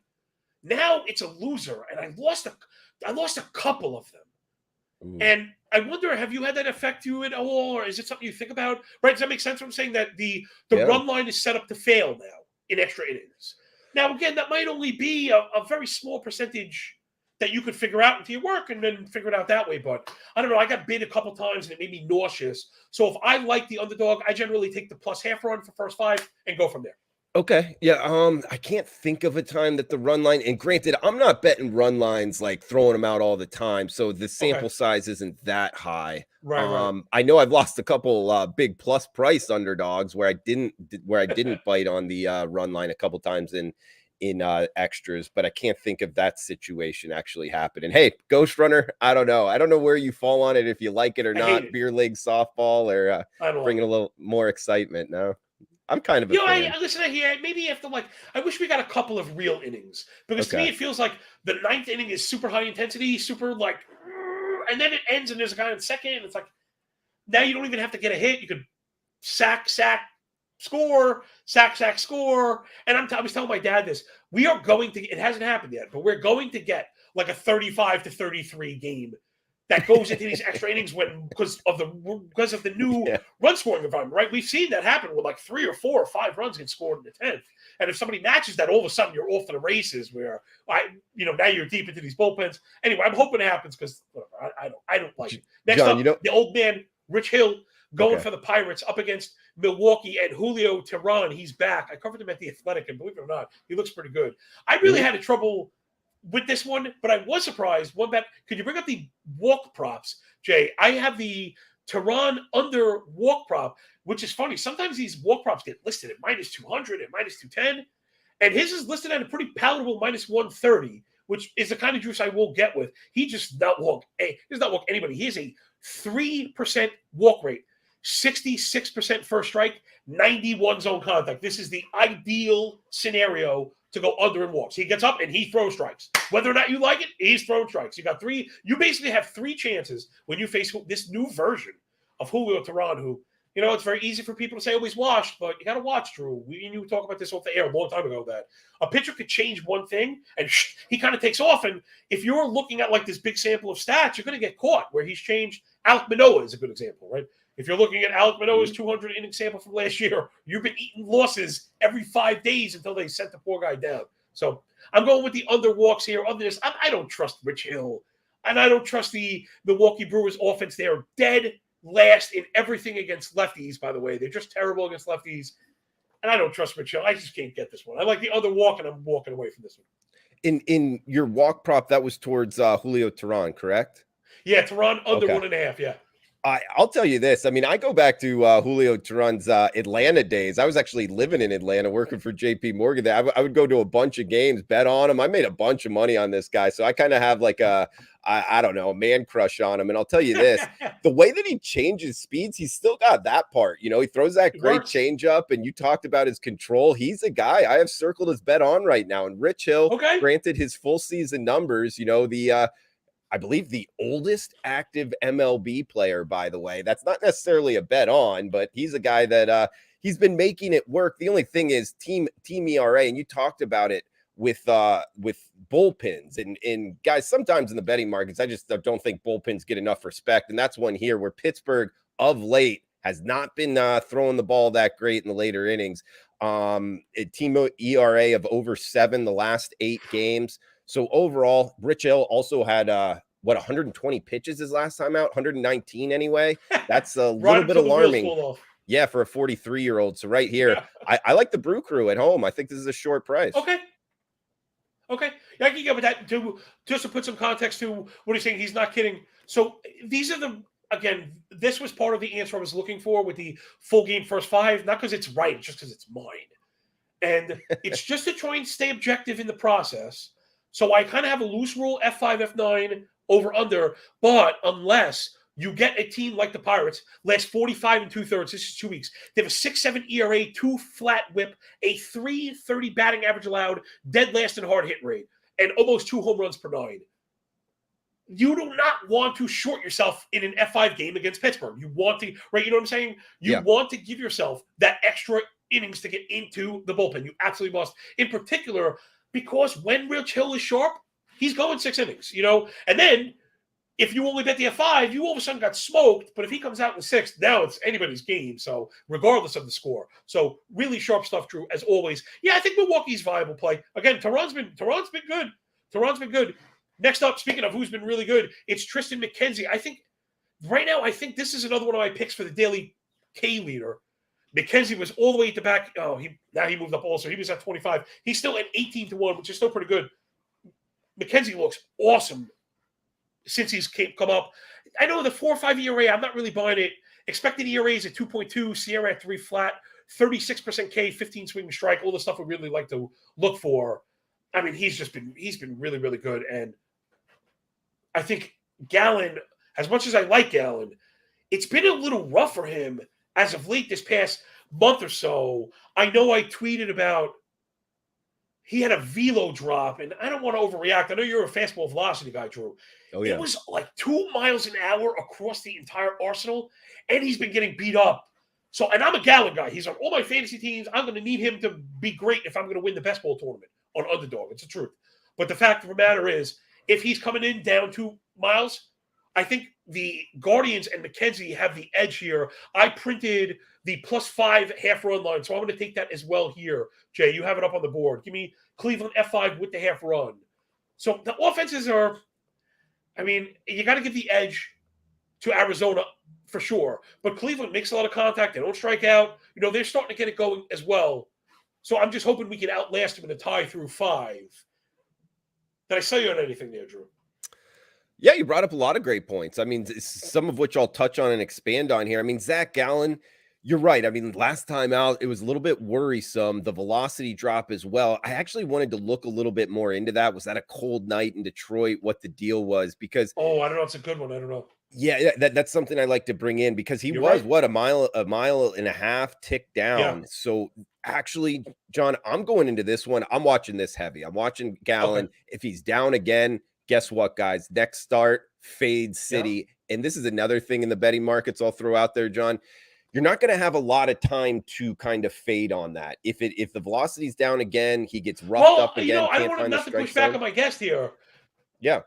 Now it's a loser, and I lost a couple of them. Ooh. And I wonder, have you had that affect you at all, or is it something you think about? Right? Does that make sense? What I'm saying, that the run line is set up to fail now in extra innings. Now, again, that might only be a very small percentage that you could figure out into your work and then figure it out that way. But I don't know. I got bit a couple times and it made me nauseous. So if I like the underdog, I generally take the plus half run for first 5 and go from there. Okay. Yeah. I can't think of a time that the run line, and granted, I'm not betting run lines, like throwing them out all the time, so the sample size isn't that high. Right. I know I've lost a couple big plus price underdogs where I didn't bite on the run line a couple times in extras, but I can't think of that situation actually happening. Hey, Ghost Runner, I don't know where you fall on it, if you like it or not. Beer league softball, or bringing a little more excitement. No, I'm kind of a fan. Listen, I hear maybe after, like, I wish we got a couple of real innings, because to me it feels like the 9th inning is super high intensity, super like, and then it ends and there's a guy on second, and it's like, now you don't even have to get a hit. You could sack, score, sack, score. And I was telling my dad this. We are going to, it hasn't happened yet, but we're going to get like a 35-33 game that goes into these extra innings because of the new run scoring environment, right? We've seen that happen with like 3 or 4 or 5 runs get scored in the 10th. And if somebody matches that, all of a sudden you're off to the races, where now you're deep into these bullpens. Anyway, I'm hoping it happens, because I don't like it. Next John, up, the old man, Rich Hill, going for the Pirates up against Milwaukee, and Julio Teheran. He's back. I covered him at the Athletic, and believe it or not, he looks pretty good. I really had trouble with this one, but I was surprised. One bet. Could you bring up the walk props, Jay? I have the Teheran under walk prop, which is funny. Sometimes these walk props get listed at -200 and -210, and his is listed at a pretty palatable -130, which is the kind of juice I will get with. He does not walk anybody. He has a 3% walk rate, 66% first strike, 91 zone contact. This is the ideal scenario to go under in walks. He gets up and he throws strikes. Whether or not you like it, he's throwing strikes. You basically have 3 chances when you face this new version of Julio Teheran, who, it's very easy for people to say, he's washed, but you got to watch, Drew. You talk about this off the air a long time ago, that a pitcher could change one thing and he kind of takes off. And if you're looking at like this big sample of stats, you're going to get caught where he's changed. Alek Manoah is a good example, right? If you're looking at Alek Manoah's 200 inning sample from last year, you've been eating losses every 5 days until they sent the poor guy down. So I'm going with the under walks here. Other than this, I don't trust Rich Hill, and I don't trust the Milwaukee Brewers offense. They are dead last in everything against lefties, by the way. They're just terrible against lefties, and I don't trust Rich Hill. I just can't get this one. I like the under walk, and I'm walking away from this one. In your walk prop, that was towards Julio Teheran, correct? Yeah, Teheran under 1.5, yeah. I'll tell you this. I mean, I go back to Julio Teheran's Atlanta days. I was actually living in Atlanta, working for JP Morgan there. I would go to a bunch of games, bet on him. I made a bunch of money on this guy. So I kind of have like a man crush on him. And I'll tell you this, the way that he changes speeds, he's still got that part. He throws that great changeup, and you talked about his control. He's a guy I have circled as bet on right now. And Rich Hill, granted his full season numbers, I believe the oldest active MLB player, by the way. That's not necessarily a bet on, but he's a guy that he's been making it work. The only thing is team ERA, and you talked about it with bullpens. And guys, sometimes in the betting markets, I just don't think bullpens get enough respect. And that's one here where Pittsburgh of late has not been throwing the ball that great in the later innings. A team ERA of over 7 the last 8 games. So overall, Rich Hill also had 120 pitches his last time out, 119 anyway. That's a little bit alarming. Yeah, for a 43-year-old. So right here, I like the Brew Crew at home. I think this is a short price. Okay. Yeah, I can get with that too. Just to put some context to what he's saying, he's not kidding. So these are this was part of the answer I was looking for with the full game first 5, not because it's right, just because it's mine. And it's just to try and stay objective in the process. So I kind of have a loose rule, F5, F9, over under, but unless You get a team like the Pirates, last 45 and 2/3. This is 2 weeks. They have a 6.7 ERA, 2 flat whip, a 3.30 batting average allowed, dead last in hard hit rate, and almost 2 home runs per 9. You do not want to short yourself in an F5 game against Pittsburgh. You want to, right? You know what I'm saying? You want to give yourself that extra innings to get into the bullpen. You absolutely must. In particular, because when Rich Hill is sharp, he's going 6 innings, and then if you only bet the F5, you all of a sudden got smoked. But if he comes out in the 6th, now it's anybody's game. So regardless of the score. So really sharp stuff, Drew, as always. Yeah, I think Milwaukee's viable play. Again, Tehran's been good. Tehran's been good. Next up, speaking of who's been really good, it's Tristan McKenzie. I think right now, this is another one of my picks for the daily K leader. McKenzie was all the way at the back. Now he moved up also. He was at 25. He's still at 18-1, which is still pretty good. McKenzie looks awesome since he's come up. I know the 4.5 ERA, I'm not really buying it. Expected ERA is at 2.2, Sierra at 3 flat, 36% K, 15 swing and strike, all the stuff we really like to look for. I mean, he's been really, really good. And I think Gallen, as much as I like Gallen, it's been a little rough for him as of late this past month or so. I know I tweeted about he had a velo drop, and I don't want to overreact. I know you're a fastball velocity guy, Drew. Oh, yeah. It was like 2 miles an hour across the entire arsenal, and he's been getting beat up. So, and I'm a Gallen guy. He's on all my fantasy teams. I'm going to need him to be great if I'm going to win the best ball tournament on Underdog. It's the truth. But the fact of the matter is, if he's coming in down 2 miles, I think the Guardians and McKenzie have the edge here. I printed the +5 half-run line, so I'm going to take that as well here. Jay, you have it up on the board. Give me Cleveland F5 with the half-run. So the offenses are, you got to give the edge to Arizona for sure. But Cleveland makes a lot of contact. They don't strike out. They're starting to get it going as well. So I'm just hoping we can outlast them in a tie through 5. Did I sell you on anything there, Drew? Yeah, you brought up a lot of great points. Some of which I'll touch on and expand on here. Zach Gallen, you're right. Last time out, it was a little bit worrisome. The velocity drop as well. I actually wanted to look a little bit more into that. Was that a cold night in Detroit? What the deal was? Because I don't know. It's a good one. I don't know. Yeah, that's something I like to bring in because he You're was right. a mile and a half tick down. Yeah. So actually, John, I'm going into this one. I'm watching this heavy. I'm watching Gallen. Okay. If he's down again, guess what, guys? Next start, fade City. Yeah. And this is another thing in the betting markets I'll throw out there, John. You're not going to have a lot of time to kind of fade on that. If the velocity's down again, he gets roughed up again. I don't want to push back on my guest here. Yeah.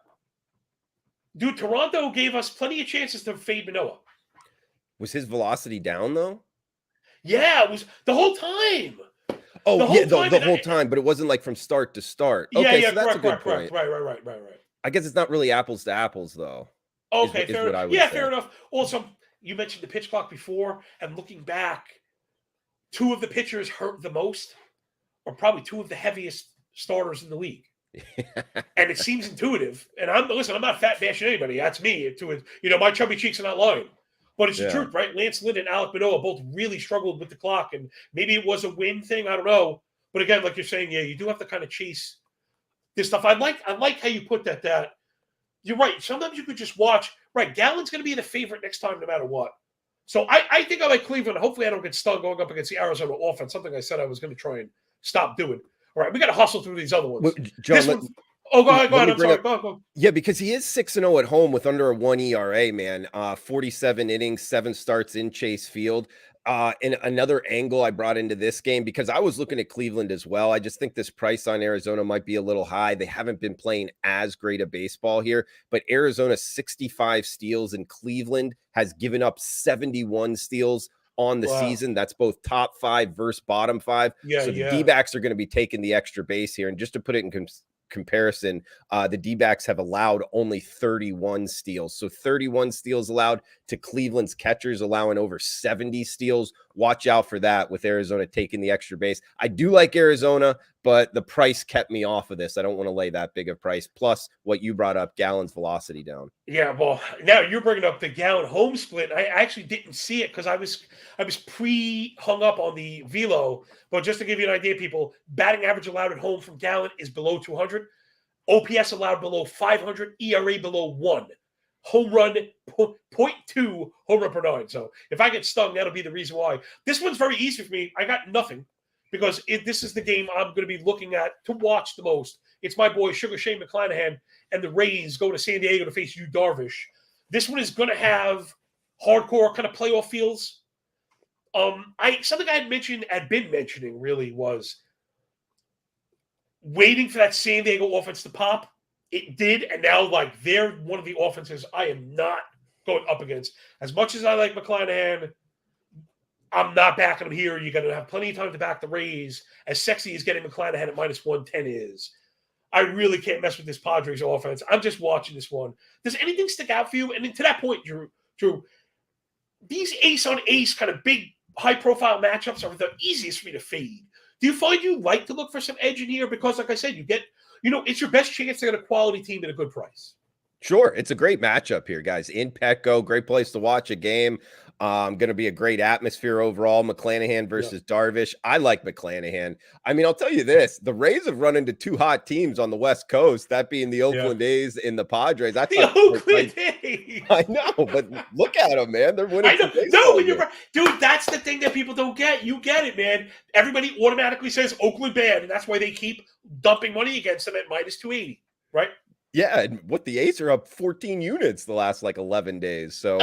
Dude, Toronto gave us plenty of chances to fade Manoah. Was his velocity down, though? Yeah, it was the whole time. Oh, the whole time, but it wasn't like from start to start. Okay, so that's a good point. Right. I guess it's not really apples to apples, though. Okay, fair enough. Fair enough. Also, you mentioned the pitch clock before, and looking back, 2 of the pitchers hurt the most are probably 2 of the heaviest starters in the league. And it seems intuitive. And I'm not fat bashing anybody. That's me. My chubby cheeks are not lying. But it's the truth, right? Lance Lynn and Alek Manoah both really struggled with the clock, and maybe it was a win thing. I don't know. But again, like you're saying, you do have to kind of chase this stuff. I like how you put that. You're right. Sometimes you could just watch. Right, Gallen's going to be the favorite next time, no matter what. So I think I like Cleveland. Hopefully, I don't get stung going up against the Arizona offense. Something I said I was going to try and stop doing. All right, we got to hustle through these other ones. Well, John, go ahead. I'm sorry. Go. Yeah, because he is 6-0 at home with under a 1 ERA, man. 47 innings, 7 starts in Chase Field. And another angle I brought into this game, because I was looking at Cleveland as well. I just think this price on Arizona might be a little high. They haven't been playing as great a baseball here, but Arizona 65 steals and Cleveland has given up 71 steals on the season. That's both top 5 versus bottom 5. So the D-backs are going to be taking the extra base here. And just to put it in comparison, the D-backs have allowed only 31 steals. So 31 steals allowed to Cleveland's catchers allowing over 70 steals. Watch out for that with Arizona taking the extra base. I do like Arizona, but the price kept me off of this. I don't want to lay that big of price. Plus what you brought up, Gallen's velocity down. Yeah, well, now you're bringing up the Gallen home split. I actually didn't see it because I was hung up on the velo. But just to give you an idea, people, batting average allowed at home from Gallen is below 200. OPS allowed below 500. ERA below 1. home run, 0.2 home run per 9. So if I get stung, that'll be the reason why. This one's very easy for me. I got nothing because this is the game I'm going to be looking at to watch the most. It's my boy Sugar Shane McClanahan and the Rays go to San Diego to face Yu Darvish. This one is going to have hardcore kind of playoff feels. Something I had been mentioning really was waiting for that San Diego offense to pop. It did, and now like they're one of the offenses I am not going up against. As much as I like McClanahan, I'm not backing him here. You're going to have plenty of time to back the Rays. As sexy as getting McClanahan at minus 110 is, I really can't mess with this Padres offense. I'm just watching this one. Does anything stick out for you? And then to that point, Drew, these ace-on-ace kind of big, high-profile matchups are the easiest for me to fade. Do you find you like to look for some edge in here? Because, like I said, you get, it's your best chance to get a quality team at a good price. Sure. It's a great matchup here, guys. In Petco, great place to watch a game. Going to be a great atmosphere overall. McClanahan versus Darvish. I like McClanahan. I mean, I'll tell you this. The Rays have run into two hot teams on the West Coast, that being the Oakland A's and the Padres. Oakland A's. I know, but look at them, man. They're winning. I know. No, dude, that's the thing that people don't get. You get it, man. Everybody automatically says Oakland bad, and that's why they keep dumping money against them at minus 280, right? Yeah, and the A's are up 14 units the last 11 days. So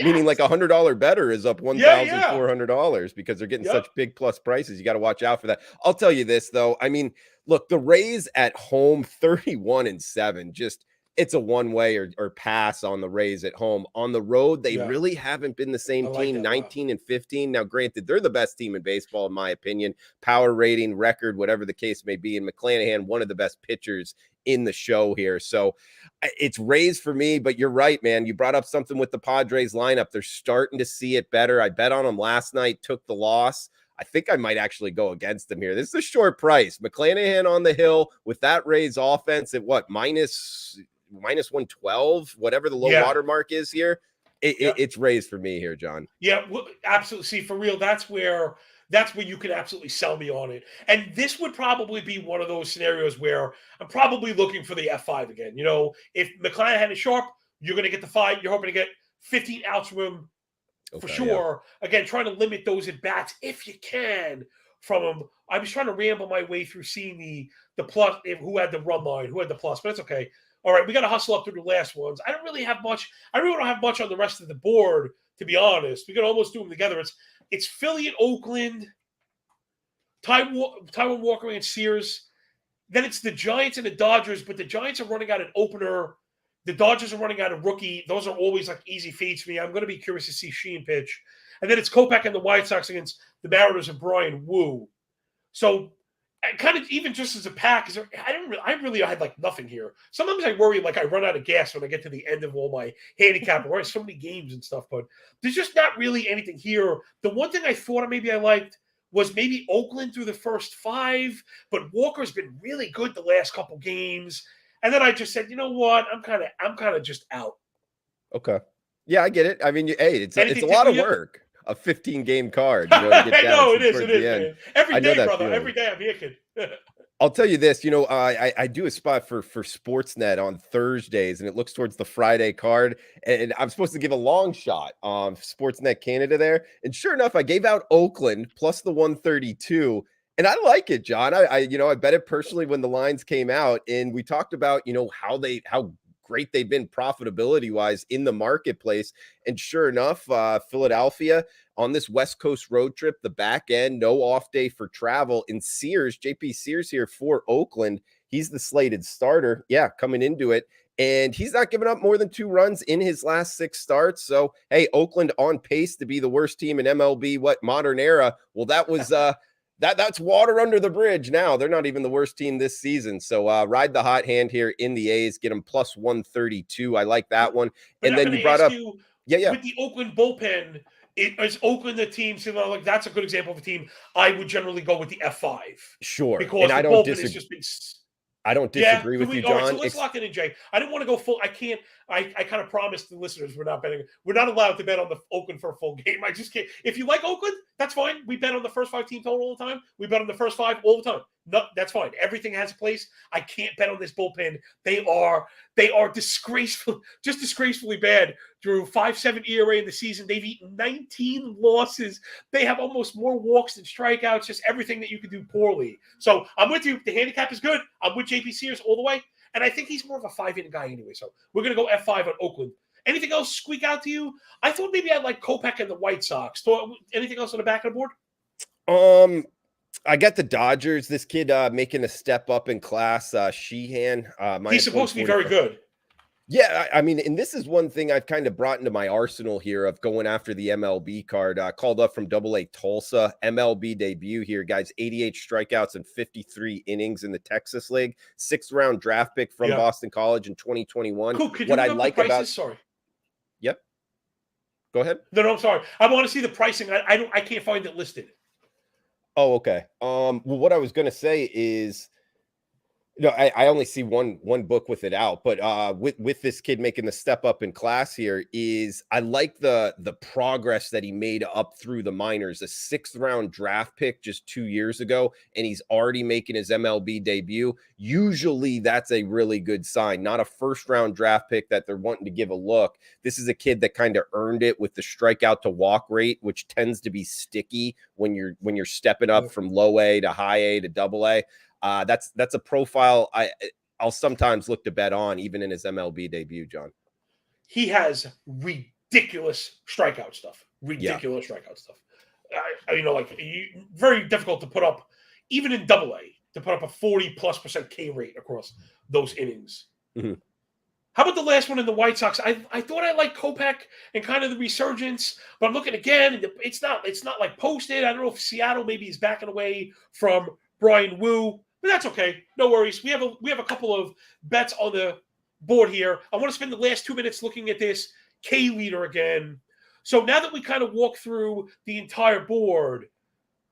meaning $100 better is up $1,400 because they're getting such big plus prices. You got to watch out for that. I'll tell you this though. I mean, look, the Rays at home 31-7, just it's a one-way or pass on the Rays at home. On the road, they really haven't been the same team, 19-15. Now, granted, they're the best team in baseball, in my opinion. Power rating, record, whatever the case may be. And McClanahan, one of the best pitchers in the show here. So it's Rays for me, but you're right, man. You brought up something with the Padres lineup. They're starting to see it better. I bet on them last night, took the loss. I think I might actually go against them here. This is a short price. McClanahan on the hill with that Rays offense at what? Minus 112, whatever the low water mark is here. It's Rays for me here, John. Yeah, well, absolutely. See, for real, that's where you can absolutely sell me on it. And this would probably be one of those scenarios where I'm probably looking for the F5 again. If McClanahan is sharp, you're going to get the 5. You're hoping to get 15 outs from him for sure. Yeah. Again, trying to limit those at bats if you can from him. I was trying to ramble my way through seeing the plus, who had the run line, who had the plus, but it's okay. All right, we got to hustle up through the last ones. I don't really have much. I really don't have much on the rest of the board, to be honest. We can almost do them together. It's Philly and Oakland, Taiwan Walker and Sears. Then it's the Giants and the Dodgers, but the Giants are running out an opener. The Dodgers are running out a rookie. Those are always easy fades for me. I'm going to be curious to see Sheehan pitch. And then it's Kopech and the White Sox against the Mariners and Brian Wu. So kind of even just as a pack, I had nothing here. Sometimes I worry I run out of gas when I get to the end of all my handicap. Or so many games and stuff, but there's just not really anything here. The one thing I thought maybe I liked was maybe Oakland through the first 5, but Walker's been really good the last couple games. And then I just said, you know what? I'm kind of just out. Okay. Yeah, I get it. I mean, it's a lot of work. A 15-game card. To get I know it is, man. Every day, brother. Feeling. Every day I'm here, kid. I'll tell you this. I do a spot for Sportsnet on Thursdays, and it looks towards the Friday card. And I'm supposed to give a long shot on Sportsnet Canada there. And sure enough, I gave out Oakland plus the 132. And I like it, John. I bet it personally when the lines came out, and we talked about, how great they've been profitability wise in the marketplace. And sure enough, Philadelphia on this West Coast road trip, the back end, no off day for travel. And JP Sears here for Oakland. He's the slated starter. Yeah, coming into it. And he's not giving up more than 2 runs in his last 6 starts. So, hey, Oakland on pace to be the worst team in MLB, modern era. Well, that was that's water under the bridge now. They're not even the worst team this season. So ride the hot hand here in the A's, get them plus 132. I like that one. And then you brought up with the Oakland bullpen, is Oakland the team? So that's a good example of a team. I would generally go with the F5. Sure. Because and the I don't bullpen has just been... I don't disagree with you, John. All right, so let's lock it in, Jay. I didn't want to go full. I can't. I kind of promised the listeners we're not betting. We're not allowed to bet on the Oakland for a full game. I just can't. If you like Oakland, that's fine. We bet on the first 5 team total all the time. We bet on the first 5 all the time. No, that's fine. Everything has a place. I can't bet on this bullpen. They are disgraceful, just disgracefully bad. Drew 5.7 ERA in the season. They've eaten 19 losses. They have almost more walks than strikeouts. Just everything that you can do poorly. So I'm with you. The handicap is good. I'm with JP Sears all the way, and I think he's more of a 5-inning guy anyway. So we're gonna go F5 on Oakland. Anything else squeak out to you? I thought maybe I'd like Kopech and the White Sox. Anything else on the back of the board? I got the Dodgers. This kid making a step up in class. Sheehan. He's supposed to be very good. Yeah, I mean, and this is one thing I've kind of brought into my arsenal here of going after the MLB card. Called up from AA Tulsa, MLB debut here, guys. 88 strikeouts and 53 innings in the Texas League. 6th round draft pick from Boston College in 2021. Cool. Could you what I look up like the prices? about Sorry. Yep. Go ahead. No, I'm sorry. I want to see the pricing. I can't find it listed. Oh, okay. Well, what I was going to say is, I only see one book with it out, but with this kid making the step up in class here is I like the progress that he made up through the minors. A 6th round draft pick just 2 years ago, and he's already making his MLB debut. Usually that's a really good sign, not a 1st round draft pick that they're wanting to give a look. This is a kid that kind of earned it with the strikeout to walk rate, which tends to be sticky when you're stepping up from low A to high A to double A. That's a profile I'll sometimes look to bet on, even in his MLB debut, John. He has ridiculous strikeout stuff. Strikeout stuff. Very difficult to put up, even in AA, to put up a 40+% K rate across those innings. Mm-hmm. How about the last one in the White Sox? I thought I liked Kopech and kind of the resurgence, but I'm looking again, and it's not like posted. I don't know if Seattle maybe is backing away from Brian Wu. But that's okay. No worries. We have a couple of bets on the board here. I want to spend the last 2 minutes looking at this K leader again. So now that we kind of walk through the entire board,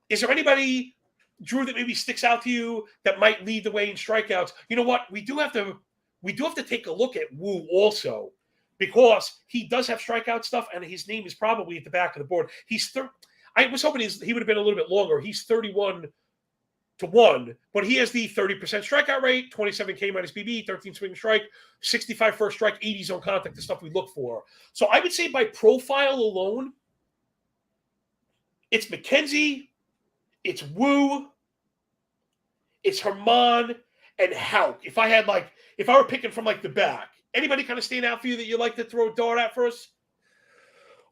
is there anybody, Drew, that maybe sticks out to you that might lead the way in strikeouts? You know what? We do have to take a look at Wu also, because he does have strikeout stuff, and his name is probably at the back of the board. I was hoping he would have been a little bit longer. He's 31-1, but he has the 30% strikeout rate, 27 K minus BB, 13 swing strike, 65 first strike, 80 zone contact, the stuff we look for. So I would say by profile alone, it's McKenzie, it's Wu, it's Herman, and Houck. If I were picking from the back, anybody kind of stand out for you that you like to throw a dart at first?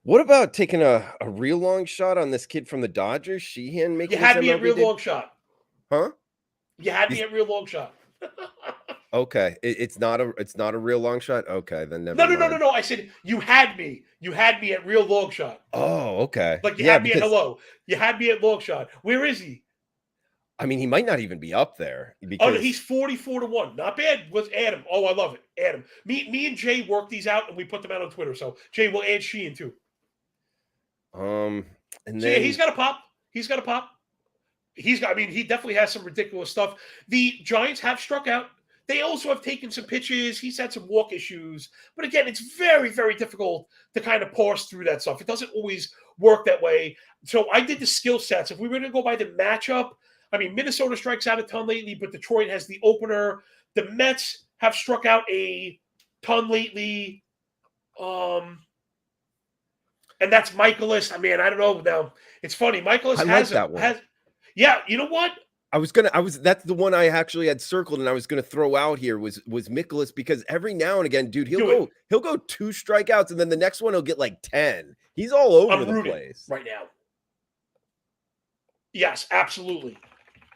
What about taking a real long shot on this kid from the Dodgers, Sheehan? You had me at real long shot. Huh? You had me at real long shot. Okay, it's not a real long shot. Okay, then never mind. No. I said you had me. You had me at real long shot. Oh, okay. Like you had me at hello. You had me at long shot. Where is he? I mean, he might not even be up there. Because... Oh, no, he's 44-1. Not bad. Let's add him. Oh, I love it. Add him. Me and Jay worked these out, and we put them out on Twitter. So Jay will add Sheehan too. And then yeah, he's got a pop. He definitely has some ridiculous stuff. The Giants have struck out. They also have taken some pitches. He's had some walk issues. But again, it's very, very difficult to kind of parse through that stuff. It doesn't always work that way. So I did the skill sets. If we were going to go by the matchup, Minnesota strikes out a ton lately, but Detroit has the opener. The Mets have struck out a ton lately. And that's Michaelis. I don't know now. It's funny. Michaelis has that one. Yeah, you know what? That's the one I actually had circled and I was gonna throw out here was Michaelis, because every now and again, dude, he'll go 2 strikeouts and then the next one he'll get 10. He's all over the place right now. Yes, absolutely.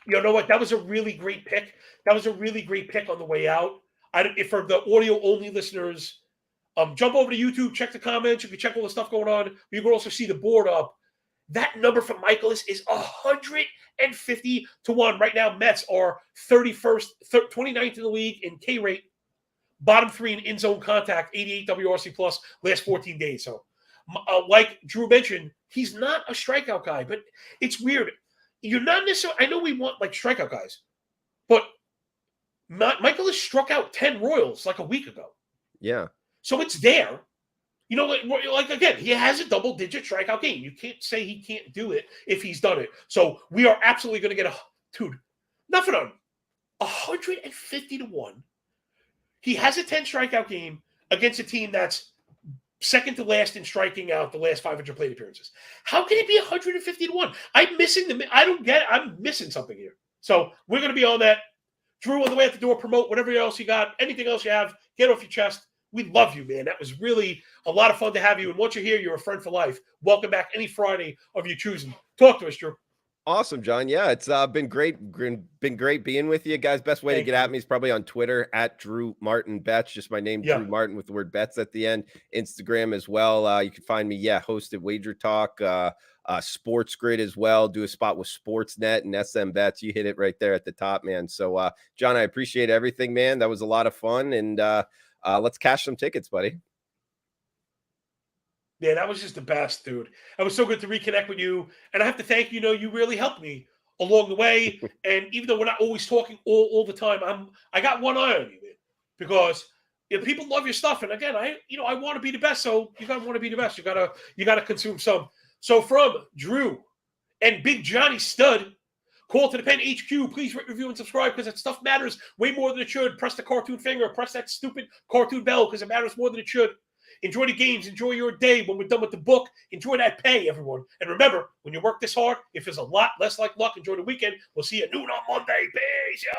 You know what? That was a really great pick. That was a really great pick on the way out. If for the audio only listeners, jump over to YouTube, check the comments. You can check all the stuff going on. You can also see the board up. That number for Michaelis is 150-1. Right now, Mets are 31st, 29th in the league in K rate, bottom 3 in in-zone contact, 88 WRC plus, last 14 days. So, like Drew mentioned, he's not a strikeout guy, but it's weird. You're not necessarily – I know we want, strikeout guys, but Michaelis struck out 10 Royals a week ago. Yeah. So it's there. You know, again, he has a double-digit strikeout game. You can't say he can't do it if he's done it. So we are absolutely going to get dude, Nothing on 150 to 1. He has a 10 strikeout game against a team that's second to last in striking out the last 500 plate appearances. How can it be 150 to 1? I'm missing I'm missing something here. So we're going to be on that. Drew, on the way out the door, promote whatever else you got, anything else you have, get off your chest. We love you, man. That was really a lot of fun to have you. And once you're here, you're a friend for life. Welcome back any Friday of your choosing. Talk to us, Drew. Awesome, John. Yeah, it's been great being with you guys. Best way to get at me is probably on Twitter at Drew Martin Betts. Just my name, Drew Martin, with the word Betts at the end. Instagram as well. You can find me, host at Wager Talk, Sports Grid as well. Do a spot with Sportsnet and SM Bets. You hit it right there at the top, man. So, John, I appreciate everything, man. That was a lot of fun, and let's cash some tickets, buddy. Yeah, that was just the best, dude. It was so good to reconnect with you. And I have to thank you. You really helped me along the way. And even though we're not always talking all the time, I got one eye on you, man. Because people love your stuff. And again, I want to be the best. So you gotta want to be the best. You gotta consume some. So from Drew and Big Johnny Stud, call to the Pen HQ. Please rate, review, and subscribe because that stuff matters way more than it should. Press the cartoon finger. Press that stupid cartoon bell because it matters more than it should. Enjoy the games. Enjoy your day. When we're done with the book, enjoy that pay, everyone. And remember, when you work this hard, if there's a lot less like luck, enjoy the weekend. We'll see you at noon on Monday. Peace, yo.